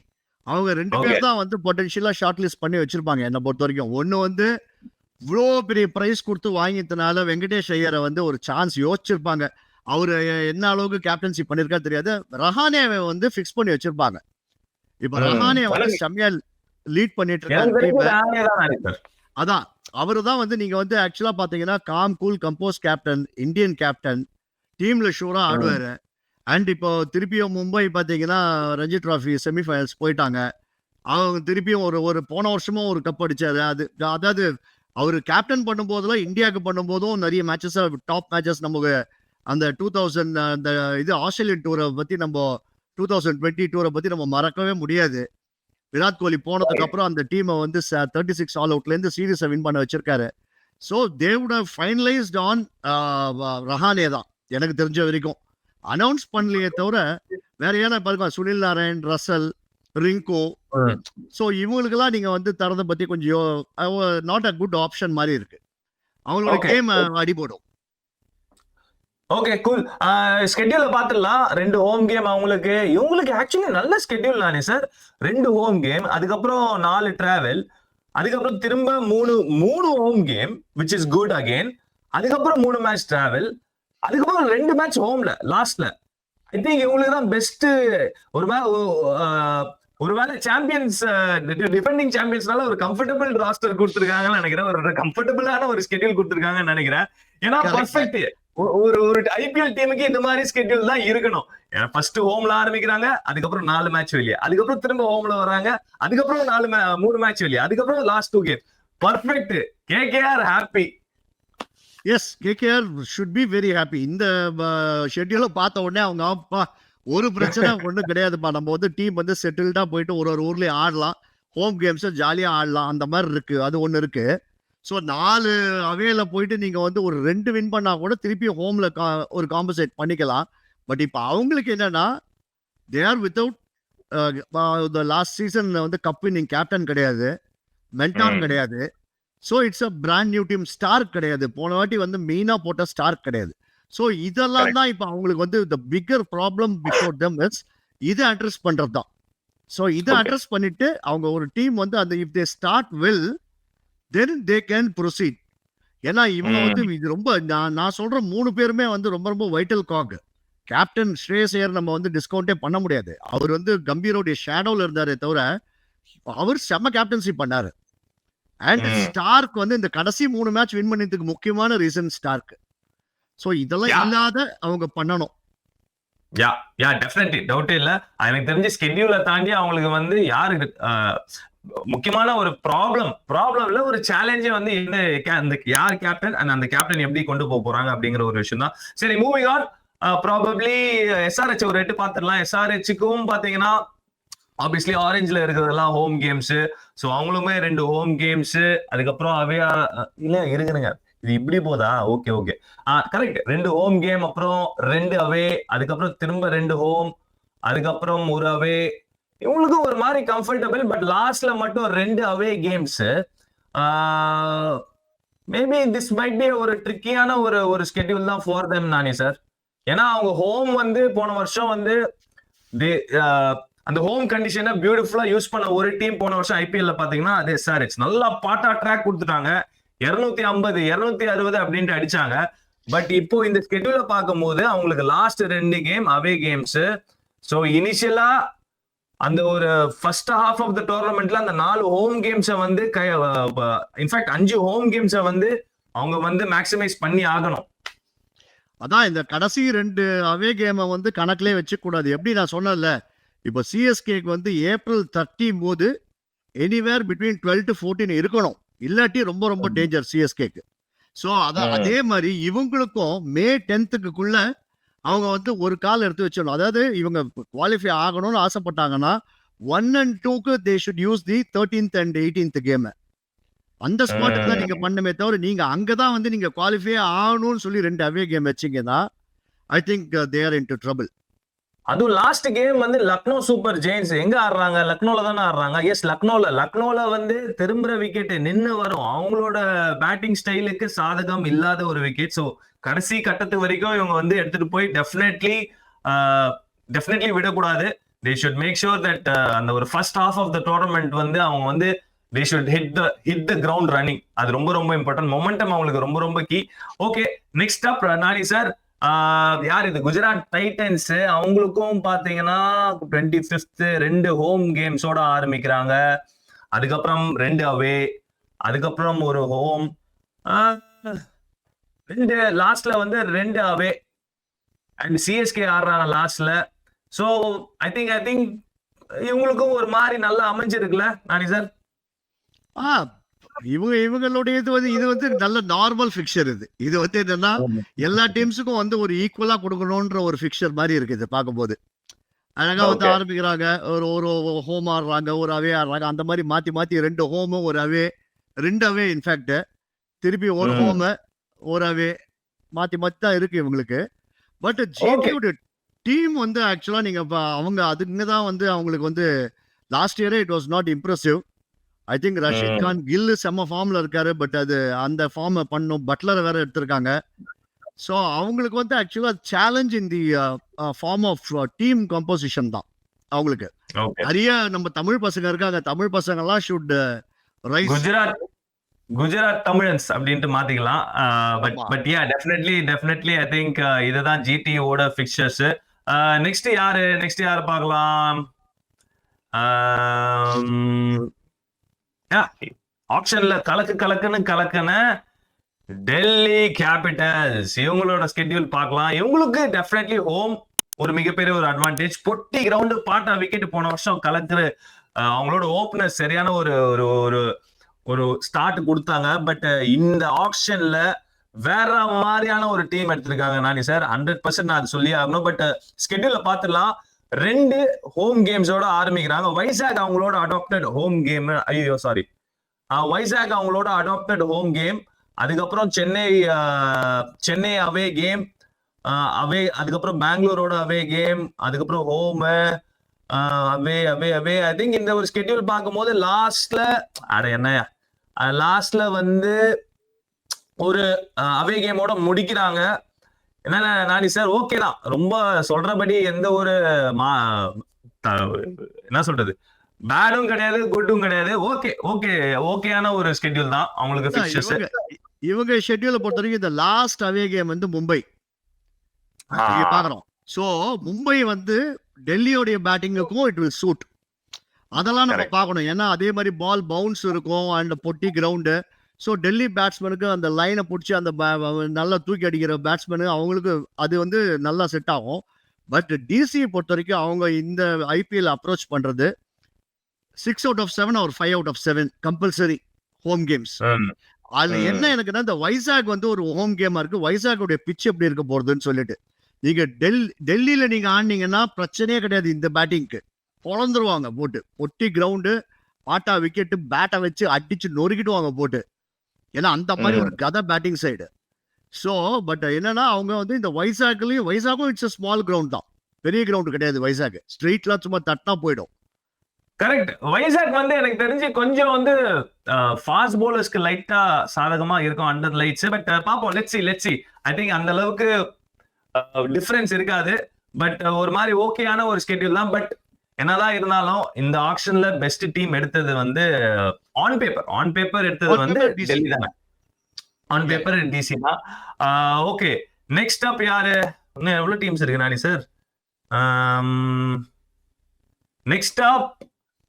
அவங்க 2 பேர் தான் வந்து பொட்டன்ஷியலா ஷார்ட் லிஸ்ட் பண்ணி வச்சிருப்பாங்க என்ன பொறுத்த வரைக்கும். ஒண்ணு வந்து இவ்வளோ பெரிய பிரைஸ் கொடுத்து வாங்கிட்டனால வெங்கடேஷ் ஐயரை வந்து ஒரு சான்ஸ் யோசிச்சிருப்பாங்க. அவரு என்ன அளவுக்கு கேப்டன்சி பண்ணிருக்கா தெரியாது. ரஹானேவை வந்து பிக்ஸ் பண்ணி வச்சிருப்பாங்க. இப்ப ரஹானே வந்து செம்மையா லீட் பண்ணிட்டு இருக்காங்க. அதான் அவரு தான் வந்து நீங்க வந்து ஆக்சுவலா பாத்தீங்கன்னா com cool compose captain, Indian captain, டீம்ல ஷூரா ஆடுவாரு. அண்ட் இப்போ திருப்பியும் மும்பை பார்த்தீங்கன்னா ரஞ்சி டிராஃபி செமிஃபைனல்ஸ் போயிட்டாங்க. அவங்க திருப்பியும் ஒரு போன வருஷமும் ஒரு கப் அடிச்சாரு. அதாவது அவர் கேப்டன் பண்ணும்போதெல்லாம் இந்தியாவுக்கு பண்ணும்போதும் நிறைய மேட்சஸ் டாப் மேட்சஸ் நமக்கு அந்த 2000 அந்த இது ஆஸ்திரேலியன் டூரை பற்றி நம்ம 2020 டூரை பற்றி நம்ம மறக்கவே முடியாது. விராட் கோலி போனதுக்கு அப்புறம் அந்த டீமை வந்து 36 ஆல் அவுட்லேருந்து சீரீஸை வின் பண்ண வச்சிருக்காரு. ஸோ தேவுட் ஃபைனலைஸ்ட் ஆன் ரஹானே தான் எனக்கு தெரிஞ்ச வரைக்கும். அனௌன்ஸ் பண்ணலையே தவிர வேற ஏன்னா பாருங்க சுனில் நாராயண், ரசல், ரிங்கோ. ஸோ இவங்களுக்கெல்லாம் நீங்க வந்து தரதை பத்தி கொஞ்சம் நாட் அ குட் ஆப்ஷன் மாதிரி இருக்கு. அவங்களோட கேம் அடிபடும். Okay cool. ஸ்கெட்யூல பாத்துடலாம். 2 ஹோம் கேம் அவங்களுக்கு. இவங்களுக்கு ஆக்சுவலி நல்ல ஸ்கெட்யூல் தானே சார். 2 ஹோம் கேம், அதுக்கப்புறம் 4 டிராவல், அதுக்கப்புறம் திரும்ப 3 home game which is good again. அதுக்கப்புறம் 3 மேட்ச் டிராவல், அதுக்கப்புறம் 2 மேட்ச் ஹோம்ல லாஸ்ட்ல. ஐ திங்க் இவங்களுக்கு தான் பெஸ்ட். ஒருவேளை சாம்பியன்ஸ் டிஃபெண்டிங் சாம்பியன்ஸ்னால ஒரு கம்ஃபர்டபிள் ராஸ்டர் கொடுத்துருக்காங்கன்னு நினைக்கிறேன். ஒரு கம்ஃபர்டபுளான ஒரு ஸ்கெட்யூல் கொடுத்துருக்காங்கன்னு நினைக்கிறேன். ஏன்னா பர்ஃபெக்ட் ஒரு ஐபிஎல் டீமுக்கு இந்த மாதிரி ஸ்கெட்யூல் தான் இருக்கணும். ஃபர்ஸ்ட் ஹோம்ல ஆரம்பிக்கிறாங்க, அதுக்கப்புறம் 4 மேட்ச் வெளியே, அதுக்கப்புறம் திரும்ப ஹோம்ல வராங்க, அதுக்கப்புறம் 3 மேட்ச் வெளியே, அதுக்கப்புறம் last 2 game. Perfect. KKR happy. Yes, KKR should be very happy. இந்த ஷெட்யூலை பார்த்த உடனே அவங்க அப்பா ஒரு பிரச்சனை ஒன்றும் கிடையாதுப்பா, நம்ம வந்து டீம் வந்து செட்டில்டா போயிட்டு ஒரு ஊர்லயே ஆடலாம், ஹோம் கேம்ஸை ஜாலியாக ஆடலாம், அந்த மாதிரி இருக்கு. அது ஒன்று இருக்கு. ஸோ 4 அவேல போயிட்டு நீங்க வந்து ஒரு 2 வின் பண்ணா கூட திருப்பி ஹோம்ல ஒரு காம்பன்சேட் பண்ணிக்கலாம். பட் இப்போ அவங்களுக்கு என்னன்னா they are without last season வந்து கப் வின்னிங் கேப்டன் கிடையாது, மென்டார் கிடையாது. So it's a brand new team. Starc கிடையாது, போன வாட்டி வந்து மெயினா போட்ட ஸ்டார்க் கிடையாது. ஸோ இதெல்லாம் தான் இப்போ அவங்களுக்கு வந்து the bigger problem before them is இதை அட்ரஸ் பண்றது தான். ஸோ இதை அட்ரஸ் பண்ணிட்டு அவங்க ஒரு டீம் வந்து அந்த if they start well then they can proceed. ஏன்னா இவங்க வந்து இது ரொம்ப நான் சொல்ற 3 பேருமே வந்து ரொம்ப ரொம்ப வைட்டல் காக். கேப்டன் ஸ்ரேயஸ் ஐயர் நம்ம வந்து டிஸ்கவுண்டே பண்ண முடியாது. அவர் வந்து கம்பீரோடைய ஷேடோல இருந்தாரே தவிர அவர் செம்ம கேப்டன்சி பண்ணாரு. அண்ட் ஸ்டார்க் வந்து இந்த கடைசி 3 மேட்ச் வின் பண்ணதுக்கு முக்கியமான ரீசன் ஸ்டார்க். ஸோ இதெல்லாம் இல்லாத அவங்க பண்ணணும். யா டெஃபினெட்லி டவுட் இல்ல. எனக்கு தெரிஞ்ச ஸ்கெட்யூலை தாண்டி அவங்களுக்கு வந்து யாரு முக்கியமான ஒரு ப்ராப்ளம்ல ஒரு சேலஞ்சே வந்து அந்த யார் கேப்டன் அண்ட் அந்த கேப்டன் எப்படி கொண்டு போக போறாங்க அப்படிங்கிற ஒரு விஷயம் தான். சரி, மூவிங் ஆன். ப்ராபப்ளி எஸ்ஆர்ஹெச் ஒரு 8 பார்த்துடலாம். எஸ்ஆர்ஹெச்சுக்கும் பாத்தீங்கன்னா ஆப்வியஸ்லி ஆரஞ்சுல இருக்கிறதெல்லாம் ஹோம் கேம்ஸ். ஸோ அவங்களுமே 2 ஹோம் கேம்ஸ், அதுக்கப்புறம் அவே இல்ல இருக்குதுங்க. இது இப்படி போதா? Okay, okay. Correct. 2 home game, அப்புறம் 2 அவே, அதுக்கப்புறம் திரும்ப 2 ஹோம், அதுக்கப்புறம் 1 அவே. இவங்களுக்கும் ஒரு மாதிரி கம்ஃபர்டபிள். பட் லாஸ்ட்ல மட்டும் 2 அவே games. Maybe this might be ஒரு ட்ரிக்கியான ஒரு ஸ்கெட்யூல் தான் ஃபார் தெம் நானே சார். ஏன்னா அவங்க ஹோம் வந்து போன வருஷம் வந்து அந்த ஹோம் கண்டிஷனை பியூட்டிஃபுல்லா யூஸ் பண்ண ஒரு டீம் போன வருஷம் ஐபிஎல்ல பாத்தீங்கன்னா அது எஸ்ஆர்எச். நல்லா பாட்டா ட்ராக் கொடுத்துட்டாங்க. 250 260 அப்படின்ட்டு அடிச்சாங்க. பட் இப்போ இந்த ஸ்கெட்யூல பார்க்கும்போது அவங்களுக்கு last 2 game away games. So இனிஷியலா அந்த ஒரு ஃபர்ஸ்ட் ஹாஃப் ஆஃப் த டோர்னமெண்ட்ல அந்த 4 ஹோம் கேம்ஸை வந்து இன்ஃபேக்ட் 5 ஹோம் கேம்ஸை வந்து அவங்க வந்து மேக்ஸிமைஸ் பண்ணி ஆகணும். அதான் இந்த கடைசி 2 அவே கேமை வந்து கணக்கிலே வச்சுக்கூடாது. எப்படி நான் சொன்னேன்ல, இப்போ சிஎஸ்கேக்கு வந்து ஏப்ரல் 30 போது எனிவேர் பிட்வீன் 12 to 14 இருக்கணும். இல்லாட்டி ரொம்ப ரொம்ப டேஞ்சர் சிஎஸ்கேக்கு. ஸோ அதே மாதிரி இவங்களுக்கும் மே 10க்குள்ள அவங்க வந்து ஒரு கால் எடுத்து வச்சிடணும். அதாவது இவங்க குவாலிஃபை ஆகணும்னு ஆசைப்பட்டாங்கன்னா 1 and 2க்கு they should use the 13th and 18th game. அந்த ஸ்பாட்டுக்கு தான் நீங்க பண்ணுமே தவிர நீங்க அங்கதான் வந்து நீங்க குவாலிஃபை ஆகணும்னு சொல்லி 2 அவே கேம் வச்சீங்கன்னா I think they are into trouble. அதுவும் லாஸ்ட் கேம் வந்து லக்னோ சூப்பர் ஜெயின்ஸ் எங்க ஆடுறாங்க? லக்னோல தானே ஆடுறாங்க. எஸ், லக்னோல வந்து திரும்புற விக்கெட் நின்று வரும். அவங்களோட பேட்டிங் ஸ்டைலுக்கு சாதகம் இல்லாத ஒரு விக்கெட். ஸோ கடைசி கட்டத்து வரைக்கும் இவங்க வந்து எடுத்துட்டு போய் டெஃபினெட்லி விடக்கூடாது. They should make sure that அந்த ஒரு first half of the tournament வந்து அவங்க வந்து they should hit the ground running. அது ரொம்ப ரொம்ப இம்பார்ட்டன்ட். மொமெண்டம் அவங்களுக்கு ரொம்ப ரொம்ப key. Okay, next up Nani sir, யார் இது? குஜராத் டைட்டன்ஸ். அவங்களுக்கும் பாத்தீங்கன்னா 25th 2 ஹோம் கேம்ஸோட ஆரம்பிக்கிறாங்க. அதுக்கப்புறம் 2 அவே, அதுக்கப்புறம் ஒரு ஹோம், 2 லாஸ்ட்ல வந்து 2 அவே அண்ட் சிஎஸ்கே ஆடுறாங்க லாஸ்ட்ல. ஸோ ஐ திங்க் இவங்களுக்கும் ஒரு மாதிரி நல்லா அமைஞ்சிருக்குல்ல நானி சார்? இவங்களுடைய இது வந்து நல்ல நார்மல் ஃபிக்சர். இது வந்து என்னன்னா எல்லா டீம்ஸுக்கும் வந்து ஒரு ஈக்குவலா கொடுக்கணும்ன்ற ஒரு ஃபிக்சர் மாதிரி இருக்கு. இது பார்க்கும்போது அழகா வந்து ஆரம்பிக்கிறாங்க. ஒரு ஹோம் ஆடுறாங்க, ஒரு அவே ஆடுறாங்க. அந்த மாதிரி மாத்தி மாத்தி 2 ஹோமு, ஒரு அவே, 2 அவே. இன்ஃபேக்ட் திருப்பி ஒரு ஹோமு, ஒரு அவே, மாத்தி மாத்தி தான் இருக்கு இவங்களுக்கு. பட் ஜிடியோட டீம் வந்து ஆக்சுவலா நீங்க அவங்க அதுக்கு தான் வந்து அவங்களுக்கு வந்து லாஸ்ட் இயரே it was not impressive. I think Rashid Khan Gill செம்ம ஃபார்ம்ல இருக்காரு. பட் அது அந்த ஃபார்ம் பண்ணும். பட்லரை வேற எடுத்திருக்காங்க. ஸோ அவங்களுக்கு வந்து ஆக்சுவலா challenge in the form of team composition தான் அவங்களுக்கு. நிறைய நம்ம தமிழ் பசங்க இருக்காங்க. தமிழ் பசங்க எல்லாம் ஷுட் ரைஸ். குஜராத் தமிழன்ஸ் அப்படின்ட்டு மாத்திக்கலாம். But yeah, definitely I think இதுதான் ஜிடியோட ஃபிக்சர்ஸ். நெக்ஸ்ட் யாரு பார்க்கலாம்? ஆப்ஷன்ல கலக்குன்னு டெல்லி கேபிட்டல்ஸ். இவங்களோட ஸ்கெட்யூல் பார்க்கலாம். இவங்களுக்கு டெஃபினெட்லி ஹோம் ஒரு மிகப்பெரிய ஒரு அட்வான்டேஜ். பொட்டி கிரவுண்டு, பாட்டா விக்கெட் போன வருஷம் கலக்குற அவங்களோட ஓப்பனர் சரியான ஒரு ஸ்டார்ட் கொடுத்தாங்க. பட் இந்த ஆப்ஷன்ல வேற மாதிரியான ஒரு டீம் எடுத்திருக்காங்க நானி சார். 100% நான் அது சொல்லி ஆகணும். பட் ஸ்கெட்யூல்ல பார்த்துலாம் 2 ஹோம் கேம்ஸோட ஆரம்பிக்கிறாங்க. வைசாக் அவங்களோட அடாப்டட் ஹோம் கேம். ஐயோ சாரி, வைசாக் அவங்களோட அடாப்டட் ஹோம் கேம். அதுக்கப்புறம் சென்னை அவே கேம், அதுக்கப்புறம் பெங்களூரோட அவே கேம், அதுக்கப்புறம் ஹோம் அவே. ஐ திங்க் இந்த ஒரு ஸ்கெட்யூல் பார்க்கும்போது லாஸ்ட்ல வந்து ஒரு அவே கேமோட முடிக்கிறாங்க. என்ன நானி சார்? ஓகே தான், ரொம்ப சொல்றபடி எந்த ஒரு என்ன சொல்றது, பேடும் கிடையாது, குட்டும் கிடையாது. ஓகேயான ஒரு ஸ்கெட்யூல் தான் அவங்களுக்கு ஃபிக்சர்ஸ். இவங்க ஷெட்யூலை பொறுத்த வரைக்கும் இந்த லாஸ்ட் அவே கேம் வந்து மும்பை பாக்குறோம். சோ மும்பை வந்து டெல்லியோடைய பேட்டிங்குக்கும் இட் வில் சூட். அதெல்லாம் நம்ம பார்க்கணும். ஏன்னா அதே மாதிரி பால் பவுன்ஸ் இருக்கும் அண்ட் பொட்டி கிரவுண்டு. ஸோ டெல்லி பேட்ஸ்மேனுக்கு அந்த லைனை பிடிச்சி அந்த நல்லா தூக்கி அடிக்கிற பேட்ஸ்மேனு அவங்களுக்கு அது வந்து நல்லா செட் ஆகும். பட் டிசியை பொறுத்த வரைக்கும் அவங்க இந்த ஐபிஎல் அப்ரோச் பண்றது 6 out of 7 or 5 out of 7 compulsory home games. அதுல என்ன எனக்குன்னா இந்த வைசாக் வந்து ஒரு ஹோம் கேமா இருக்கு. வைசாக்குடைய பிச் எப்படி இருக்க போறதுன்னு சொல்லிட்டு நீங்க டெல்லியில நீங்க ஆடினீங்கன்னா பிரச்சனையே கிடையாது இந்த பேட்டிங்க்கு. பொழந்துருவாங்க போட்டு. பொட்டி கிரவுண்டு, பாட்டா விக்கெட்டு, பேட்டை வச்சு அடிச்சு நொறுக்கிடுவாங்க போட்டு. ஏன்னா அந்த மாதிரி ஒரு கதை பேட்டிங் சைடு. ஸோ பட் என்னன்னா அவங்க வந்து இந்த வைசாக்கும் இட்ஸ் a ஸ்மால் கிரவுண்ட் தான். பெரிய கிரவுண்ட் கிடையாது வைசாக். ஸ்ட்ரெயிட்லாம் சும்மா தட்டினா போயிடும். கரெக்ட். வைசாக் வந்து எனக்கு தெரிஞ்சு கொஞ்சம் வந்து ஃபாஸ்ட் பவுலர்ஸ்க்கு லைட்டா சாதகமா இருக்கும் அண்டர் லைட்ஸ். பட் பாப்போம், லெட்ஸ் see. ஐ திங்க் அந்த அளவுக்கு டிஃபரன்ஸ் இருக்காது. பட் ஒரு மாதிரி ஓகேயான ஒரு ஸ்கெட்யூல் தான். பட் என்னதான் இருந்தாலும் இந்த ஆக்ஷன்ல பெஸ்ட் டீம் எடுத்தது வந்து ஆன் பேப்பர் எடுத்தது On வந்து paper DC. டெல்லி தானே. ஆன் பேப்பர் டிசி தான். ஓகே, நெக்ஸ்ட் அப் யாரு? இன்னும் எவ்வளவு டீம்ஸ் இருக்கு Nani sir? Next up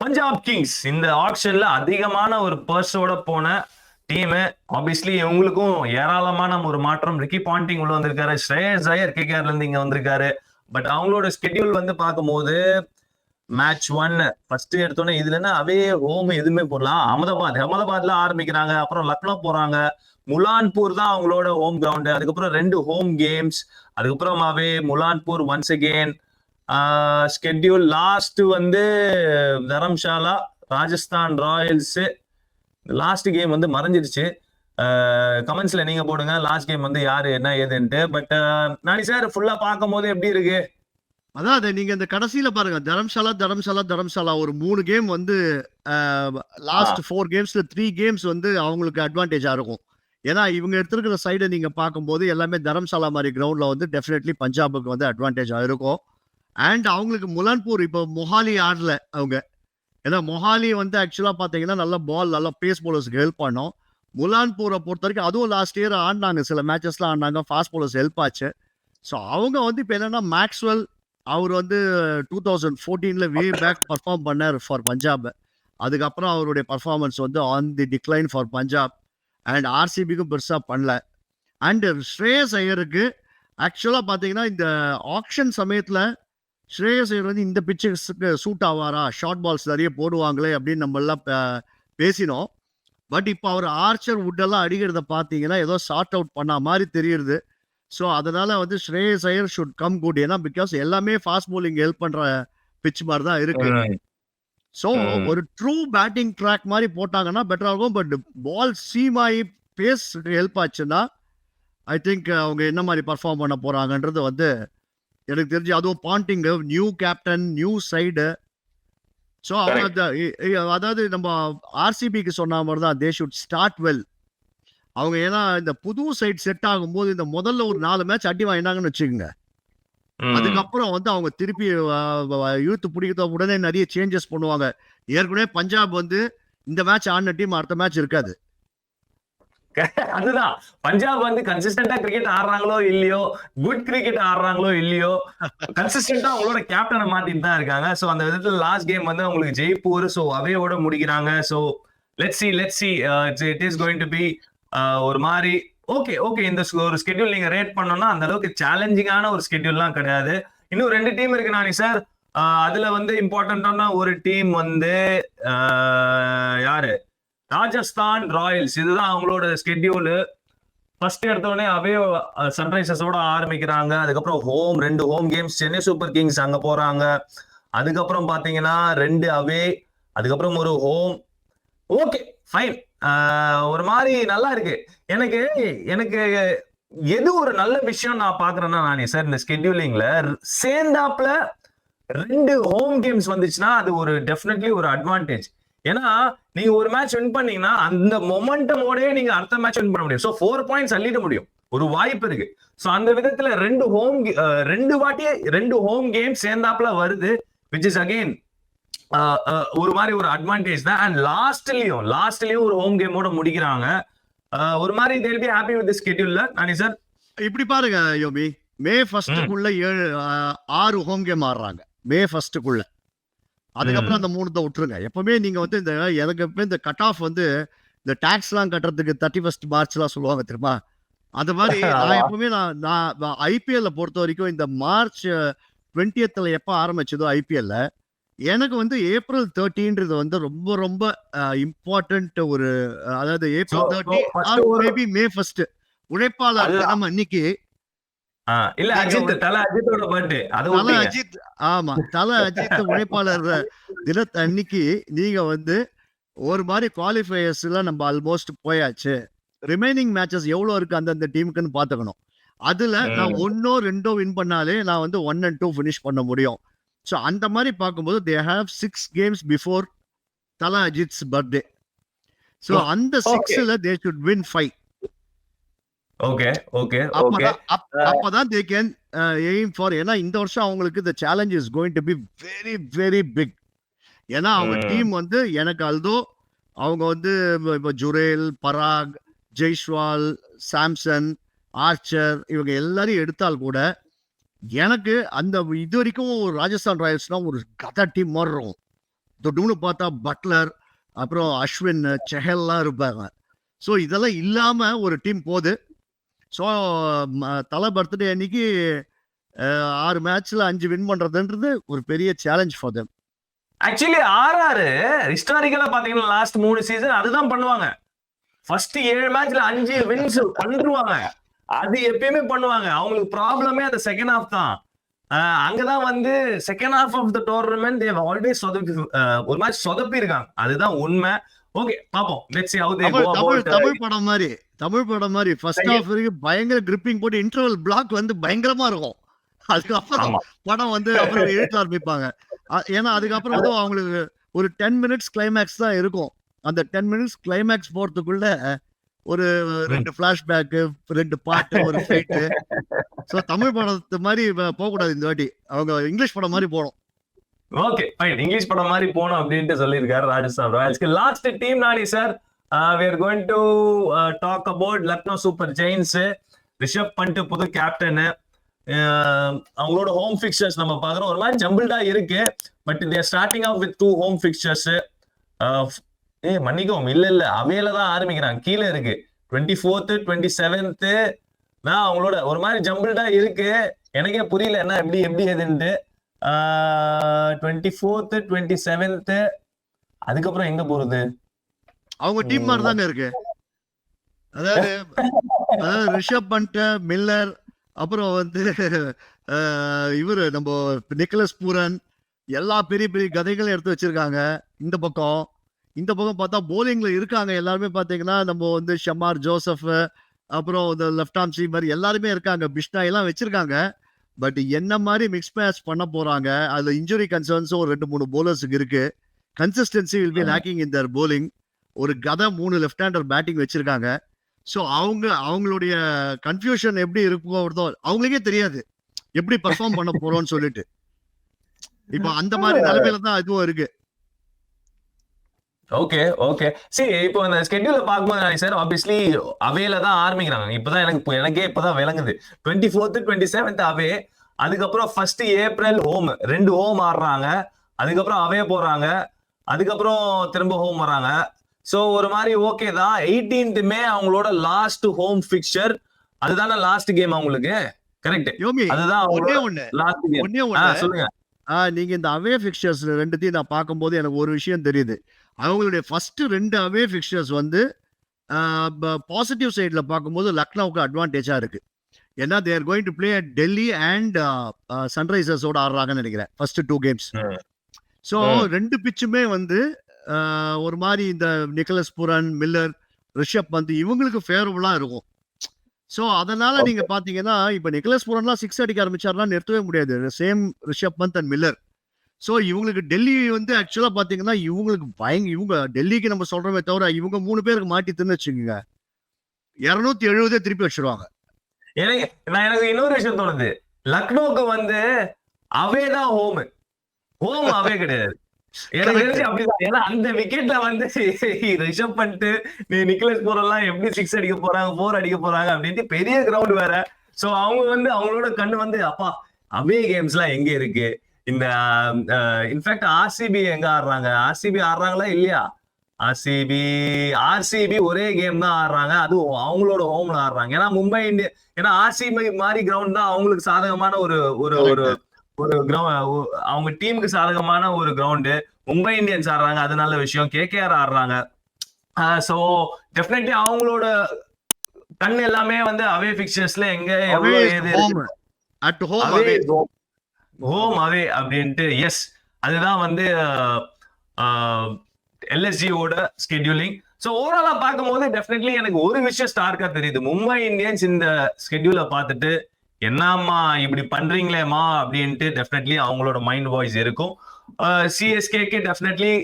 Punjab Kings. இந்த ஆக்ஷன்ல அதிகமான ஒரு பர்ஸோட போன டீம். ஆப்வியஸ்லி இவங்களுக்கும் ஏராளமான ஒரு மாற்றம். ரிக்கி பாண்டிங் உள்ள வந்திருக்காரு, ஸ்ரேயஸ் ஐயர் கேகேஆர்ல இருந்து இங்க வந்திருக்காரு. பட் அவங்களோட ஸ்கெட்யூல் வந்து பார்க்கும்போது மேட்ச் 1 ஃபர்ஸ்ட் எடுத்தோன்னே இதுல என்ன அவே ஹோம் எதுவுமே போடலாம். அகமதாபாத்ல ஆரம்பிக்கிறாங்க, அப்புறம் லக்னோ போறாங்க, முலான்பூர் தான் அவங்களோட ஹோம் கிரவுண்ட். அதுக்கப்புறம் 2 ஹோம் கேம்ஸ், அதுக்கப்புறமாவே Mullanpur once again. Schedule last வந்து Dharamshala, Rajasthan Royals. Last game வந்து மறைஞ்சிருச்சு. கமெண்ட்ஸ்ல நீங்க போடுங்க லாஸ்ட் கேம் வந்து யாரு என்ன ஏதுன்ட்டு. பட் நானி சார் ஃபுல்லா பார்க்கும் போது எப்படி இருக்கு? அதாவது நீங்க இந்த கடைசியில பாருங்க, தரம்சாலா ஒரு 3 கேம் வந்து லாஸ்ட் 4 கேம்ஸ்ல 3 கேம்ஸ் வந்து அவங்களுக்கு அட்வான்டேஜா இருக்கும். ஏன்னா இவங்க எடுத்திருக்கிற சைடை நீங்க பார்க்கும்போது எல்லாமே தரம்சாலா மாதிரி கிரவுண்ட்ல வந்து டெஃபினெட்லி பஞ்சாபுக்கு வந்து அட்வான்டேஜா இருக்கும். அண்ட் அவங்களுக்கு முலான்பூர் இப்போ மொஹாலி ஆடல அவங்க. ஏன்னா மொஹாலி வந்து ஆக்சுவலா பாத்தீங்கன்னா நல்ல பால், நல்ல பேஸ் பவுலர்ஸ்க்கு ஹெல்ப் பண்ணும். முலான்பூரை பொறுத்த வரைக்கும் அதுவும் லாஸ்ட் இயர் ஆடினாங்க, சில மேட்சஸ்லாம் ஆடினாங்க, ஃபாஸ்ட் பவுலர்ஸ் ஹெல்ப் ஆச்சு. ஸோ அவங்க வந்து இப்போ என்னன்னா மேக்ஸ்வெல் அவர் வந்து 2014ல வே பேக் பர்ஃபார்ம் பண்ணார் ஃபார் பஞ்சாப். அதுக்கப்புறம் அவருடைய பர்ஃபார்மன்ஸ் வந்து on the decline for Punjab. And ஆர்சிபிக்கும் பெருசாக பண்ணல. அண்ட் ஸ்ரேயஸ் ஐயருக்கு ஆக்சுவலாக பார்த்தீங்கன்னா இந்த ஆக்ஷன் சமயத்தில் ஸ்ரேயஸ் ஐயர் வந்து இந்த பிச்சுக்கு சூட் ஆவாரா, ஷார்ட் பால்ஸ் நிறைய போடுவாங்களே அப்படின்னு நம்மளாம் பேசினோம். பட் இப்போ அவர் ஆர்ச்சர் வுட்டெல்லாம் அடிக்கிறத பார்த்தீங்கன்னா ஏதோ சார்ட் அவுட் பண்ண மாதிரி தெரியுது. ஸோ அதனால வந்து ஸ்ரேயஸ் ஐயர் ஷுட் கம் குட். ஏன்னா பிகாஸ் எல்லாமே ஃபாஸ்ட் bowling ஹெல்ப் பண்ற பிச் மாதிரி தான் இருக்கு. ஸோ ஒரு ட்ரூ பேட்டிங் ட்ராக் மாதிரி போட்டாங்கன்னா பெட்டரா இருக்கும். பட் பால் சீம் ஆகி பேஸ் ஹெல்ப் ஆச்சுன்னா ஐ திங்க் அவங்க என்ன மாதிரி பர்ஃபார்ம் பண்ண போறாங்கன்றது வந்து எனக்கு தெரிஞ்சு. அதுவும் bonding new captain, new side. So அவங்க அதாவது நம்ம ஆர்சிபிக்கு சொன்ன மாதிரி தான், தே ஷுட் ஸ்டார்ட் வெல். அவங்க ஏன்னா இந்த புது சைட் செட் ஆகும்போது இந்த முதல்ல ஒரு 4 மேட்ச் அடி வாங்கினாங்கன்னு வச்சுக்கோங்க. அதுக்கப்புறம் வந்து அவங்க திருப்பி யூத் பிடிக்கிறத உடனே நிறைய சேஞ்சஸ் பண்ணுவாங்க. ஏற்கனவே பஞ்சாப் வந்து இந்த மேட்ச் ஆடின டீம் அடுத்த மேட்ச் இருக்காது. அதுதான், பஞ்சாப் வந்து கன்சிஸ்டன்டா கிரிக்கெட் ஆடுறாங்களோ இல்லையோ, குட் கிரிக்கெட் ஆடுறாங்களோ இல்லையோ, கன்சிஸ்டன்டா அவங்களோட கேப்டனை மாத்திட்டு தான் இருக்காங்க. சோ அந்த விதத்துல லாஸ்ட் கேம் வந்து அவங்களுக்கு ஜெய்ப்பூர், சோ அவையோட முடிக்கிறாங்க. So let's see it is going to be ஒரு மாதிரி ஓகே. இந்த ஒரு ஸ்கெட்யூல் நீங்க ரேட் பண்ணோம்னா அந்த அளவுக்கு சேலஞ்சிங்கான ஒரு ஸ்கெட்யூல்லாம் கிடையாது. இன்னும் 2 டீம் இருக்கு நானி சார். அதுல வந்து இம்பார்ட்டன்டான ஒரு டீம் வந்து யாரு? ராஜஸ்தான் ராயல்ஸ். இதுதான் அவங்களோட ஸ்கெட்யூல். ஃபர்ஸ்ட் எடுத்தோடனே அவே சன்ரைசர்ஸோட ஆரம்பிக்கிறாங்க. அதுக்கப்புறம் 2 home games, Chennai super Kings அங்க போறாங்க. அதுக்கப்புறம் பாத்தீங்கன்னா 2 அவே, அதுக்கப்புறம் ஒரு ஹோம். ஓகே ஃபைன், ஒரு மாதிரி நல்லா இருக்கு. எனக்கு எது ஒரு நல்ல விஷயம் நான் பாக்குறேன்னா நானே சார், இந்த ஸ்கெட்யூலிங்ல சேர்ந்தாப்ல 2 ஹோம் கேம்ஸ் வந்துச்சுன்னா அது ஒரு டெஃபினெட்லி ஒரு அட்வான்டேஜ். ஏன்னா நீங்க ஒரு மேட்ச் வின் பண்ணீங்கன்னா அந்த மொமெண்டமோடயே நீங்க அடுத்த மேட்ச் வின் பண்ண முடியும். 4 பாயிண்ட்ஸ் அள்ளிட முடியும், ஒரு வாய்ப்பு இருக்கு. சோ அந்த விதத்துல 2 வாட்டி 2 ஹோம் கேம் சேர்ந்தாப்ல வருது, which is again ஒரு மாதிரி ஒரு அட்வான்டேஜ் தான். அண்ட் லாஸ்ட்லயும் ஒரு ஹோம் கேமோட முடிக்கிறாங்க. ஒரு மாதிரி they'll be happy with the schedule Nani sir. இப்படி பாருங்க யோமி, மே 1க்குள்ள 6 ஹோம் கேம் ஆடுறாங்க மே 1க்குள்ள. அதுக்கப்புறம் அந்த 3 விட்டுருங்க. எப்பவுமே நீங்க வந்து எனக்கு எப்பவுமே இந்த கட் ஆஃப் வந்து இந்த டாக்ஸ் எல்லாம் கட்டுறதுக்கு 31 மார்ச் எல்லாம் சொல்லுவாங்க தெரியுமா, அந்த மாதிரி நான் எப்பவுமே நான் ஐபிஎல்ல பொறுத்த வரைக்கும் இந்த மார்ச் 20th எப்ப ஆரம்பிச்சதோ ஐபிஎல்ல, எனக்கு வந்து ஏப்ரல் 13ன்றது வந்து ரொம்ப ரொம்ப இம்பார்ட்டன்ட். ஒரு அதாவது ஏப்ரல் 30 மேபி மே 1 உழைப்பாளர் தினம் அன்னைக்கு இல்ல நீங்க அஜித், வந்து தல அஜித்தோட பர்த்டே அத தல விட்டீங்க. அஜித் ஆமா. தல அஜித் உழைப்பாளர் தினத்தன்னைக்கு நீங்க வந்து ஒரு மாரி குவாலிஃபயர்ஸ்லாம் நம்ம ஆல்மோஸ்ட் போயாச்சு. ரிமைனிங் மேட்சஸ் எவ்வளோ இருக்கு அந்தந்த டீமுக்குன்னு பார்த்துக்கணும். அதுல நான் ம். 1ஓ 2ஓ வின் பண்ணாலே நான் வந்து 1 அண்ட் 2 ஃபினிஷ் பண்ண முடியும். ஸோ அந்த மாரி பார்க்கும்போது they have 6 games before Thala Ajith's birthday. So அந்த ஓகே, 6ல they should win 5. Okay, okay, okay. அப்பதான் அப்பதான் தே கேன் எய்ம் ஃபார் ஏன்னா இந்த வருஷம் அவங்களுக்கு the challenge is going to be very very big. ஏன்னா அவங்க ம். டீம் வந்து எனக்கு அல்தோ அவங்க வந்து இப்போ ஜுரேல், பராக், ஜெய்ஸ்வால், சாம்சன், ஆர்ச்சர் இவங்க எல்லாரையும் எடுத்தால் கூட எனக்கு அந்த இது வரைக்கும் ராஜஸ்தான் ராயல்ஸ்னா ஒரு கதை டீம் மாதிரி இருக்கும். தொட்டுன்னு பார்த்தா பட்லர், அப்புறம் அஸ்வின், செஹல்லாம் இருப்பாங்க. ஸோ இதெல்லாம் இல்லாம ஒரு டீம் போகுது. ஸோ தலை பர்த்டே அன்னைக்கு 6 மேட்ச்ல 5 வின் பண்றதுன்றது ஒரு பெரிய challenge for them. Actually RR ஹிஸ்டாரிக்கலா பாத்தீங்கன்னா லாஸ்ட் 3 சீசன் அதுதான் பண்ணுவாங்க. ஃபர்ஸ்ட் 7 மேட்ச்ல 5 வின்ஸ் பண்ணிருவாங்க. அது எப்பயுமே பண்ணுவாங்க. அவங்களுக்கு ப்ராப்ளமே அந்த செகண்ட் ஹாஃப் தான். அங்கதான் வந்து second half of the tournament they've always சொதப்பி ஒரு மேட்ச் சொதப்பி இருக்காங்க. அதுதான் உண்மை. ஓகே பாப்போம். Let's see how they Tamil go Tamil about. Tamil படம் மாதிரி தமிழ் படம் மாதிரி ஃபர்ஸ்ட் ஹாஃப் வரைக்கும் பயங்கர கிரிப்பிங் போட்டு இன்டர்வல் பிளாக் வந்து பயங்கரமா இருக்கும். அதுக்கப்புறம் ஆமா. படம் வந்து அப்புறம் இழுக்க ஆரம்பிப்பாங்க. ஏன்னா அதுக்கப்புறம் வந்து அவங்களுக்கு ஒரு 10 மினிட்ஸ் கிளைமேக்ஸ் தான் இருக்கும். அந்த 10 மினிட்ஸ் கிளைமேக்ஸ் போறதுக்குள்ள ஒரு 2 ஃபிளாஷ்பேக், 2 பாட்டு, ஒரு ஃபைட். ஸோ தமிழ் படத்து மாதிரி போகக்கூடாது இந்த வாட்டி. அவங்க இங்கிலீஷ் படம் மாதிரி போகணும். Okay fine. இங்கிலீஷ் படம் மாதிரி போகணும் அப்படின்ட்டு சொல்லியிருக்காரு ராஜஸ்தான் ராயல்ஸ்க்கு. Last team Nani sir. we are going to talk about Lucknow super Giants. Rishabh Pant புது கேப்டன். அவங்களோட ஹோம் பிக்சர்ஸ் நம்ம பாக்குறோம். ஒரு மாதிரி ஜம்பிள்டா இருக்கு. But they're starting off with 2 home fixtures. மன்னிக்கவும் இல்ல அவையில தான் ஆரம்பிக்கிறாங்க. கீழே இருக்கு 24th 27th. அவங்களோட ஒரு மாதிரி ஜம்பிள்டா இருக்கு. எனக்கே புரியல என்ன எப்படி எதுன்ட்டு. 24th 27th அதுக்கப்புறம் எங்க போறது? அவங்க டீம் மாதிரி தாங்க இருக்கு. அதாவது ரிஷப் பண்ட், மில்லர், அப்புறம் வந்து இவரு நம்ம நிக்கலஸ் பூரன் எல்லா பெரிய பெரிய கதைகளும் எடுத்து வச்சிருக்காங்க. இந்த பக்கம் பார்த்தா போலிங்ல இருக்காங்க எல்லாருமே. பாத்தீங்கன்னா நம்ம வந்து ஷமார் ஜோசப், அப்புறம் இந்த லெஃப்ட் ஆர்ம் சீமர் எல்லாருமே இருக்காங்க. பிஷ்னா எல்லாம் வச்சிருக்காங்க. பட் என்ன மாதிரி மிக்ஸ் மேட்ச் பண்ண போறாங்க. அதுல இன்ஜுரி கன்சர்ன்ஸும் ஒரு 2-3 போலர்ஸுக்கு இருக்கு. Consistency will be lacking in their bowling. ஒரு கதை 3 லெஃப்ட் ஹேண்டர் பேட்டிங் வச்சிருக்காங்க. ஸோ அவங்களுடைய கன்ஃபியூஷன் எப்படி இருக்கும் அவங்களுக்கே தெரியாது எப்படி பெர்ஃபார்ம் பண்ண போறோம்னு சொல்லிட்டு. இப்போ அந்த மாதிரி நிலைமையில தான் இதுவும் இருக்கு. Okay okay. சரி இப்போ அந்த ஸ்கெட்யூல பார்க்கும்போது சார் ஆப்வியஸ்லி அவேல தான் ஆரம்பிக்கிறாங்க. இப்பதான் எனக்கே இப்பதான் விளங்குது. 24th 27th அவே. அதுக்கப்புறம் 1st ஏப்ரல் ஹோம். 2 ஹோம் ஆடுறாங்க. அதுக்கப்புறம் அவே போறாங்க. அதுக்கப்புறம் திரும்ப ஹோம் வராங்க. சோ ஒரு மாதிரி ஓகே தான். 18th மே அவங்களோட லாஸ்ட் ஹோம் பிக்சர். அதுதானே லாஸ்ட் கேம் அவங்களுக்கு. கரெக்ட். அதுதான் ஒண்ணே லாஸ்ட் கேம். சொல்லுங்க. நீங்க இந்த அவே பிக்சர்ஸ் ரெண்டுத்தையும் நான் பார்க்கும்போது எனக்கு ஒரு விஷயம் தெரியுது. அவங்களுடைய ஃபர்ஸ்ட் 2 அவே பிக்சர்ஸ் வந்து பாசிட்டிவ் சைட்ல பார்க்கும்போது லக்னோவுக்கு அட்வான்டேஜா இருக்கு. ஏன்னா they are going to play at Delhi and சன்ரைசர்ஸோட ஆடுறாங்கன்னு நினைக்கிறேன் ஃபர்ஸ்ட் 2 கேம்ஸ். ஸோ 2 பிச்சுமே வந்து ஒரு மாதிரி இந்த Nicholas Pooran, Miller, Rishabh Pant இவங்களுக்கு ஃபேவரபுளா இருக்கும். ஸோ அதனால நீங்க பாத்தீங்கன்னா இப்ப நிக்கலஸ் புரன்லாம் 6 அடிக்க ஆரம்பிச்சாருன்னா நிறுத்தவே முடியாது. Same Rishabh Pant and Miller. So இவங்களுக்கு டெல்லி வந்து ஆக்சுவலா பாத்தீங்கன்னா இவங்களுக்கு இவங்க டெல்லிக்கு நம்ம சொல்றோமே தவிர இவங்க 3 பேருக்கு மாட்டி தின்னு வச்சுக்கோங்க 270 திருப்பி வச்சிருவாங்க. எனக்கு இன்னொரு விஷயம் தோணுது. லக்னோக்கு வந்து அவே தான் ஹோம் அவே கிடையாது. எனக்கு தெரிஞ்சு அப்படிதான். ஏன்னா அந்த விக்கெட்ல வந்து ரிஷப் பண்ணிட்டு நிக்கலஸ் போரெல்லாம் எப்படி 6 அடிக்க போறாங்க 4 அடிக்க போறாங்க அப்படின்ட்டு பெரிய கிரவுண்ட் வேற. சோ அவங்க வந்து அவங்களோட கண்ணு வந்து அப்பா அவே கேம்ஸ் எல்லாம் எங்க இருக்கு. இந்த இன்ஃபேக்ட் ஆர்சிபி எங்க ஆடுறாங்க? ஆர்சிபி ஆடுறாங்களா இல்லையா? ஆர்சிபி ஒரே கேம் தான் ஆடுறாங்க. அதுவும் அவங்களோட ஹோம்ல ஆடுறாங்க. ஏன்னா மும்பை இந்தியன் ஏன்னா ஆர்சிபி மாதிரி கிரவுண்ட் தான் அவங்களுக்கு சாதகமான ஒரு ஒரு ஒரு ஒரு அவங்க டீமுக்கு சாதகமான ஒரு கிரவுண்டு. மும்பை இந்தியன்ஸ் ஆடுறாங்க, அது நல்ல விஷயம். கேகேஆர் ஆடுறாங்க. சோ டெஃபினெட்லி அவங்களோட கண் எல்லாமே வந்து அவே பிக்சர்ஸ்ல எங்க Away எவ்வளவு is ஏது home. At home, away. Home அவே அப்படின்ட்டு எஸ் அதுதான் வந்து எல்எஸ்ஜியோட ஸ்கெடியூலிங். ஸோ ஓவராலா பார்க்கும்போது டெஃபினெட்லி எனக்கு ஒரு விஷயம் ஸ்டார்க்கா தெரியுது. மும்பை இந்தியன்ஸ் இந்த ஸ்கெடியூலை பார்த்துட்டு என்னம்மா இப்படி பண்றீங்களேம்மா அப்படின்ட்டு டெஃபினெட்லி அவங்களோட மைண்ட் வாய்ஸ் இருக்கும். சிஎஸ்கேக்கு டெஃபினெட்லி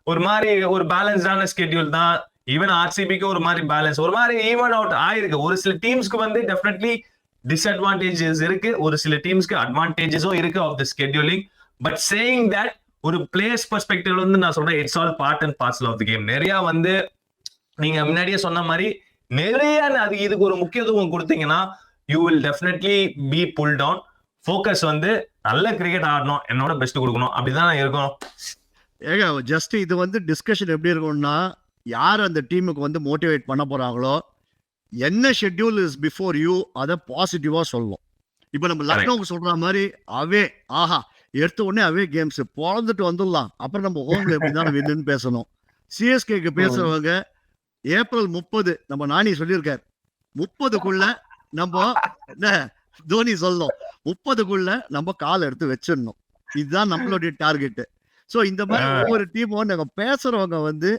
ஒரு மாதிரி ஒரு பேலன்ஸ்டான ஸ்கெடியூல் தான். ஈவன் ஆர்சிபிக்கு ஒரு மாதிரி பேலன்ஸ், ஒரு மாதிரி ஈவன் அவுட் ஆயிருக்கு. ஒரு சில டீம்ஸ்க்கு வந்து டெஃபினெட்லி டிஸ்அட்வான்டேஜஸ் இருக்கு, ஒரு சில டீம்ஸ்க்கு அட்வான்டேஜஸும் இருக்கு of the scheduling. But saying that ஒரு பிளேயர்ஸ் பெர்ஸ்பெக்டிவ்ல வந்து நான் சொல்றேன், it's all part and parcel of the game. நிறைய வந்து நீங்க முன்னாடியே சொன்ன மாதிரி நிறைய அது இதுக்கு ஒரு முக்கியத்துவம் கொடுத்தீங்கன்னா you will definitely be pull down. Focus வந்து நல்ல கிரிக்கெட் ஆடணும், என்னோட பெஸ்ட் கொடுக்கணும், அப்படிதான் இருக்கும். ஏங்க ஜஸ்ட் இது வந்து டிஸ்கஷன் எப்படி இருக்கும்னா, யார் அந்த டீமுக்கு வந்து மோட்டிவேட் பண்ண போறாங்களோ, என்ன ஷெட்யூல் இஸ் பிஃபோர் யூ அதை பாசிட்டிவா சொல்லணும். இப்போ நம்ம லக்னோவுக்கு சொல்ற மாதிரி அவே ஆஹா எடுத்த உடனே அவே கேம்ஸ் பிறந்துட்டு வந்துடலாம், அப்புறம் நம்ம ஹோம்ல எப்படி தான் வின்னு பேசணும். சிஎஸ்கேக்கு பேசுறவங்க ஏப்ரல் 30 நம்ம நானி சொல்லியிருக்காரு, 30க்குள்ள நம்ம என்ன தோனி சொல்லணும், 30க்குள்ள நம்ம கால் எடுத்து வச்சிடணும். இதுதான் நம்மளுடைய டார்கெட். ஸோ இந்த மாதிரி ஒவ்வொரு டீமும் நாங்கள் பேசுறவங்க வந்து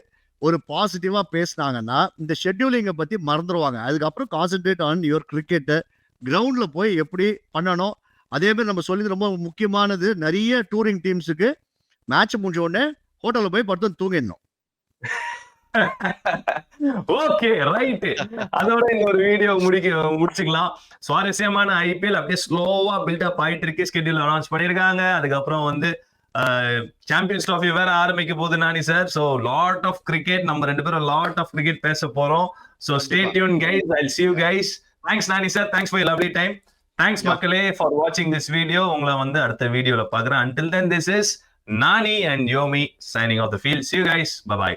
ஒரு பாசிட்டிவா பேசினாங்கன்னா இந்த ஷெட்யூலிங்கை பத்தி மறந்துடுவாங்க. அதுக்கப்புறம் கான்சென்ட்ரேட் ஆன் யுவர் கிரிக்கெட்டு, கிரவுண்ட்ல போய் எப்படி பண்ணணும். அதே மாதிரி நம்ம சொல்லி ரொம்ப முக்கியமானது, நிறைய டூரிங் டீம்ஸுக்கு மேட்ச் முடிஞ்ச உடனே ஹோட்டல்ல போய் படுத்து தூங்கிடணும். Okay right. அதோட இந்த ஒரு வீடியோ முடிச்சுக்கலாம். சுவாரஸ்யமான ஐபிஎல் அப்படியே ஸ்லோவா பில்டப் ஆயிட்டு இருக்கு. ஸ்கெடியூல் அனௌன்ஸ் பண்ணிருக்காங்க. அதுக்கப்புறம் வந்து சாம்பியன்ஸ் ட்ராஃபி வேற ஆரம்பிக்க போகுது Nani sir. So lot of cricket, நம்ம ரெண்டு பேரும் லாட் ஆஃப் கிரிக்கெட் பேச போறோம். So stay tuned guys, I will see you guys. Thanks Nani sir, thanks for lovely time. Thanks மக்களே ஃபார் வாட்சிங் திஸ் வீடியோ. உங்களை வந்து அடுத்த வீடியோல பாக்குறேன். Until then, this is Nani and Yomi signing off the field. See you guys. Bye bye.